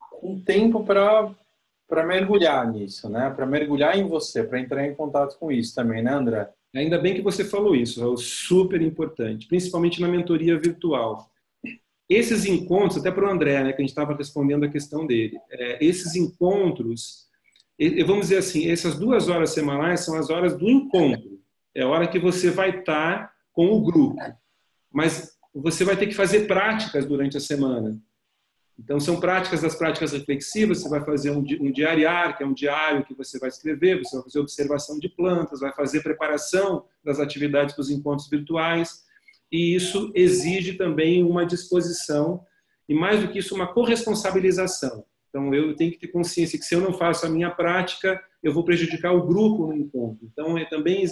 Speaker 1: com tempo para mergulhar nisso, né? Para mergulhar em você, para entrar em contato com isso também, né, André?
Speaker 2: Ainda bem que você falou isso, é super importante, principalmente na mentoria virtual. Esses encontros, até para o André, né, que a gente estava respondendo a questão dele, esses encontros, vamos dizer assim, essas 2 horas semanais são as horas do encontro. É a hora que você vai estar com o grupo. Mas você vai ter que fazer práticas durante a semana. Então, são das práticas reflexivas. Você vai fazer um diariar, que é um diário que você vai escrever, você vai fazer observação de plantas, vai fazer preparação das atividades dos encontros virtuais. E isso exige também uma disposição e, mais do que isso, uma corresponsabilização. Então, eu tenho que ter consciência que se eu não faço a minha prática, eu vou prejudicar o grupo no encontro. Então, também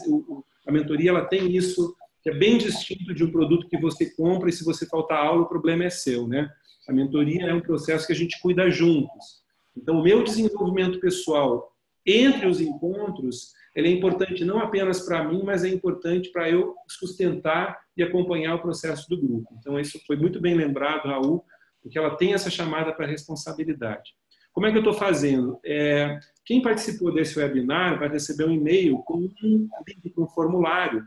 Speaker 2: a mentoria ela tem isso, que é bem distinto de um produto que você compra e se você faltar aula, o problema é seu, né? A mentoria é um processo que a gente cuida juntos. Então, o meu desenvolvimento pessoal entre os encontros, ele é importante não apenas para mim, mas é importante para eu sustentar e acompanhar o processo do grupo. Então, isso foi muito bem lembrado, Raul, porque ela tem essa chamada para responsabilidade. Como é que eu estou fazendo? Quem participou desse webinar vai receber um e-mail com um link para um formulário.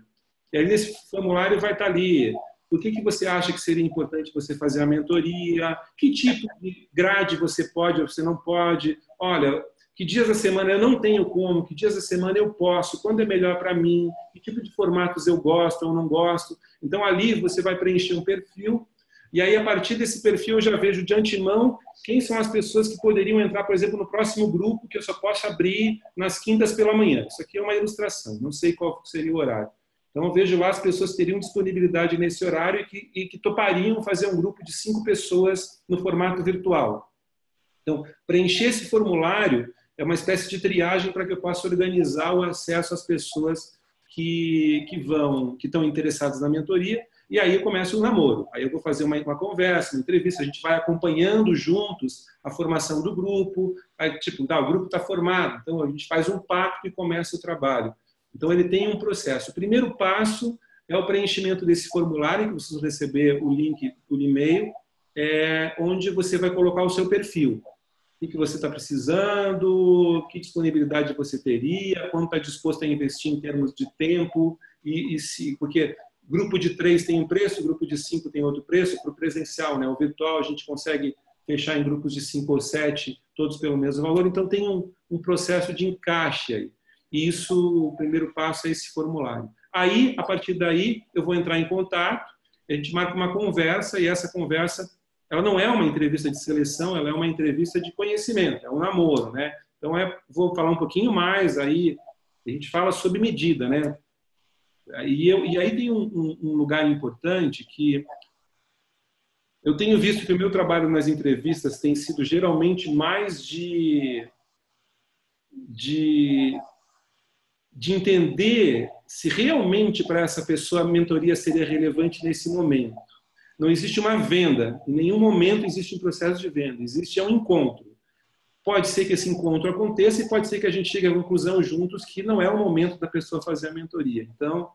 Speaker 2: E aí, nesse formulário vai estar ali por que você acha que seria importante você fazer a mentoria, que tipo de grade você pode ou você não pode, olha, que dias da semana eu não tenho como, que dias da semana eu posso, quando é melhor para mim, que tipo de formatos eu gosto ou não gosto. Então, ali você vai preencher um perfil. E aí, a partir desse perfil, eu já vejo de antemão quem são as pessoas que poderiam entrar, por exemplo, no próximo grupo, que eu só posso abrir nas quintas pela manhã. Isso aqui é uma ilustração, não sei qual seria o horário. Então, eu vejo lá as pessoas que teriam disponibilidade nesse horário e que topariam fazer um grupo de 5 pessoas no formato virtual. Então, preencher esse formulário é uma espécie de triagem para que eu possa organizar o acesso às pessoas que estão interessadas na mentoria. E aí começa o namoro. Aí eu vou fazer uma conversa, uma entrevista, a gente vai acompanhando juntos a formação do grupo. Aí, tipo, o grupo está formado, então a gente faz um pacto e começa o trabalho. Então ele tem um processo. O primeiro passo é o preenchimento desse formulário, que vocês vão receber o link por e-mail, onde você vai colocar o seu perfil. O que você está precisando, que disponibilidade você teria, quanto está disposto a investir em termos de tempo, porque grupo de 3 tem um preço, grupo de 5 tem outro preço, para o presencial, né? O virtual a gente consegue fechar em grupos de 5 ou 7, todos pelo mesmo valor, então tem um processo de encaixe aí. E isso, o primeiro passo é esse formulário. Aí, a partir daí, eu vou entrar em contato, a gente marca uma conversa, e essa conversa, ela não é uma entrevista de seleção, ela é uma entrevista de conhecimento, é um namoro, né? Então, vou falar um pouquinho mais, aí a gente fala sob medida, né? E aí tem um lugar importante que eu tenho visto que o meu trabalho nas entrevistas tem sido geralmente mais de de entender se realmente para essa pessoa a mentoria seria relevante nesse momento. Não existe uma venda, em nenhum momento existe um processo de venda, existe um encontro. Pode ser que esse encontro aconteça e pode ser que a gente chegue à conclusão juntos que não é o momento da pessoa fazer a mentoria. Então,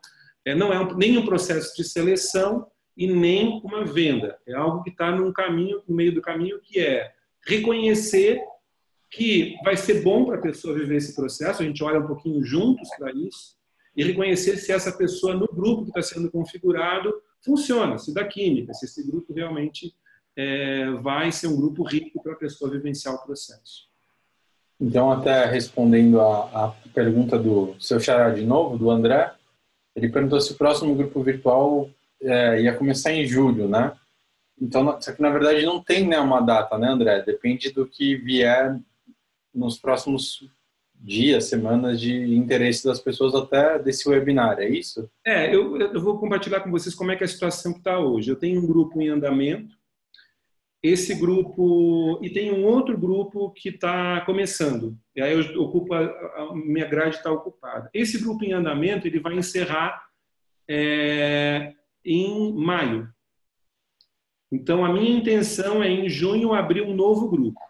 Speaker 2: não é nem um processo de seleção e nem uma venda. É algo que está num caminho, no meio do caminho, que é reconhecer que vai ser bom para a pessoa viver esse processo, a gente olha um pouquinho juntos para isso, e reconhecer se essa pessoa no grupo que está sendo configurado funciona, se dá química, se esse grupo realmente vai ser um grupo rico para a pessoa vivenciar o processo.
Speaker 1: Então, até respondendo a pergunta do seu xará de novo, do André, ele perguntou se o próximo grupo virtual ia começar em julho, né? Então, só que na verdade não tem, né, uma data, né, André? Depende do que vier nos próximos dias, semanas de interesse das pessoas até desse webinar, é isso?
Speaker 2: Eu vou compartilhar com vocês como é que é a situação que está hoje. Eu tenho um grupo em andamento, esse grupo, e tem um outro grupo que está começando. E aí eu ocupo, a minha grade está ocupada. Esse grupo em andamento, ele vai encerrar em maio. Então, a minha intenção é, em junho, abrir um novo grupo.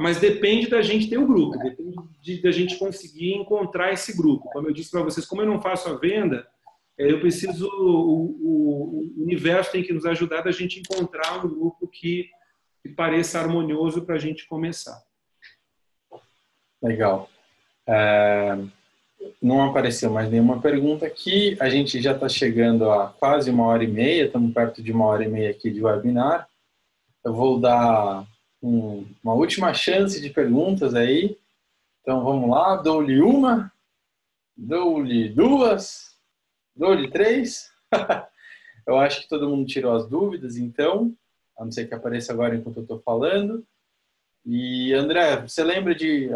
Speaker 2: Mas depende da gente ter o grupo, depende da gente conseguir encontrar esse grupo. Como eu disse para vocês, como eu não faço a venda, eu preciso, o universo tem que nos ajudar da gente encontrar um grupo que pareça harmonioso para a gente começar.
Speaker 1: Legal. Não apareceu mais nenhuma pergunta aqui. A gente já está chegando a quase 1h30, estamos perto de 1h30 aqui de webinar. Eu vou dar uma última chance de perguntas aí. Então vamos lá, dou-lhe uma, dou-lhe duas, dou-lhe três. Eu acho que todo mundo tirou as dúvidas, então, a não ser que apareça agora enquanto eu estou falando. E André, você lembra de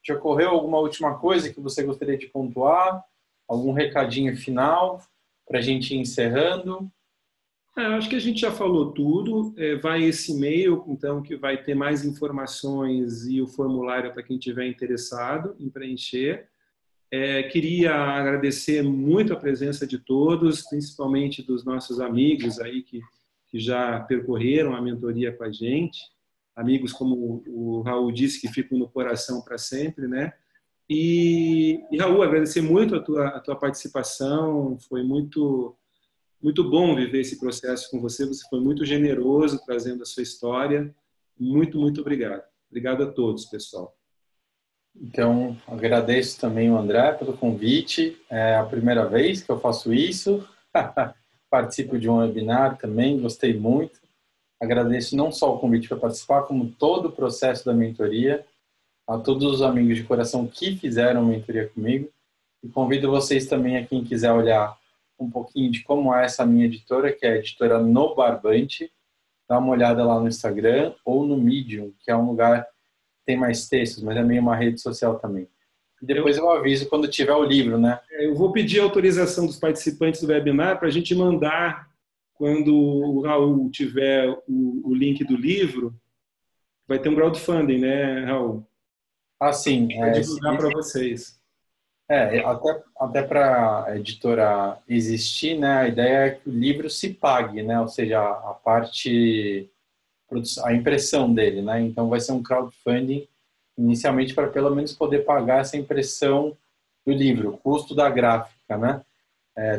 Speaker 1: ocorreu alguma última coisa que você gostaria de pontuar? Algum recadinho final para a gente ir encerrando?
Speaker 2: Acho que a gente já falou tudo. Vai esse e-mail, então, que vai ter mais informações e o formulário para quem tiver interessado em preencher. Queria agradecer muito a presença de todos, principalmente dos nossos amigos aí que já percorreram a mentoria com a gente. Amigos, como o Raul disse, que ficam no coração para sempre, né? E Raul, agradecer muito a tua participação. Foi muito bom viver esse processo com você. Você foi muito generoso trazendo a sua história. Muito obrigado. Obrigado a todos, pessoal.
Speaker 1: Então, agradeço também o André pelo convite. É a primeira vez que eu faço isso. Participo de um webinar também, gostei muito. Agradeço não só o convite para participar, como todo o processo da mentoria, a todos os amigos de coração que fizeram mentoria comigo. E convido vocês também, a quem quiser olhar um pouquinho de como é essa minha editora, que é a editora No Barbante, dá uma olhada lá no Instagram ou no Medium, que é um lugar que tem mais textos, mas é meio uma rede social também. E depois eu aviso quando tiver o livro, né?
Speaker 2: Eu vou pedir a autorização dos participantes do webinar para a gente mandar, quando o Raul tiver o link do livro, vai ter um crowdfunding, né, Raul?
Speaker 1: Sim.
Speaker 2: Vai divulgar para vocês.
Speaker 1: Até para a editora existir, né, a ideia é que o livro se pague, né, ou seja, a impressão dele, né, então vai ser um crowdfunding inicialmente para pelo menos poder pagar essa impressão do livro, o custo da gráfica, né,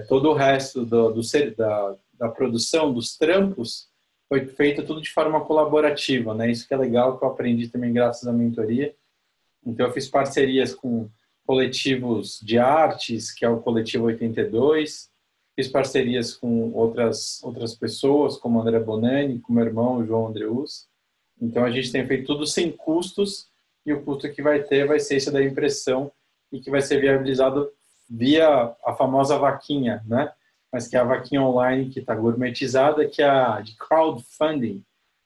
Speaker 1: todo o resto da produção, dos trampos, foi feito tudo de forma colaborativa, né, isso que é legal, que eu aprendi também graças à mentoria. Então eu fiz parcerias com coletivos de artes, que é o Coletivo 82. Fiz parcerias com outras pessoas, como André Bonani, com meu irmão, João Andreus. Então, a gente tem feito tudo sem custos, e o custo que vai ter vai ser esse da impressão, e que vai ser viabilizado via a famosa vaquinha, né? Mas que é a vaquinha online que está gourmetizada, que é a de crowdfunding.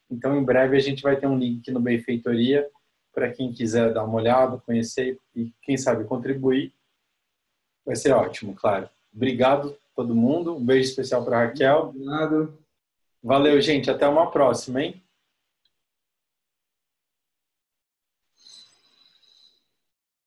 Speaker 1: Então, em breve, a gente vai ter um link no Benfeitoria, para quem quiser dar uma olhada, conhecer e, quem sabe, contribuir. Vai ser ótimo, claro. Obrigado todo mundo. Um beijo especial para a Raquel.
Speaker 2: Obrigado.
Speaker 1: Valeu, gente. Até uma próxima, hein?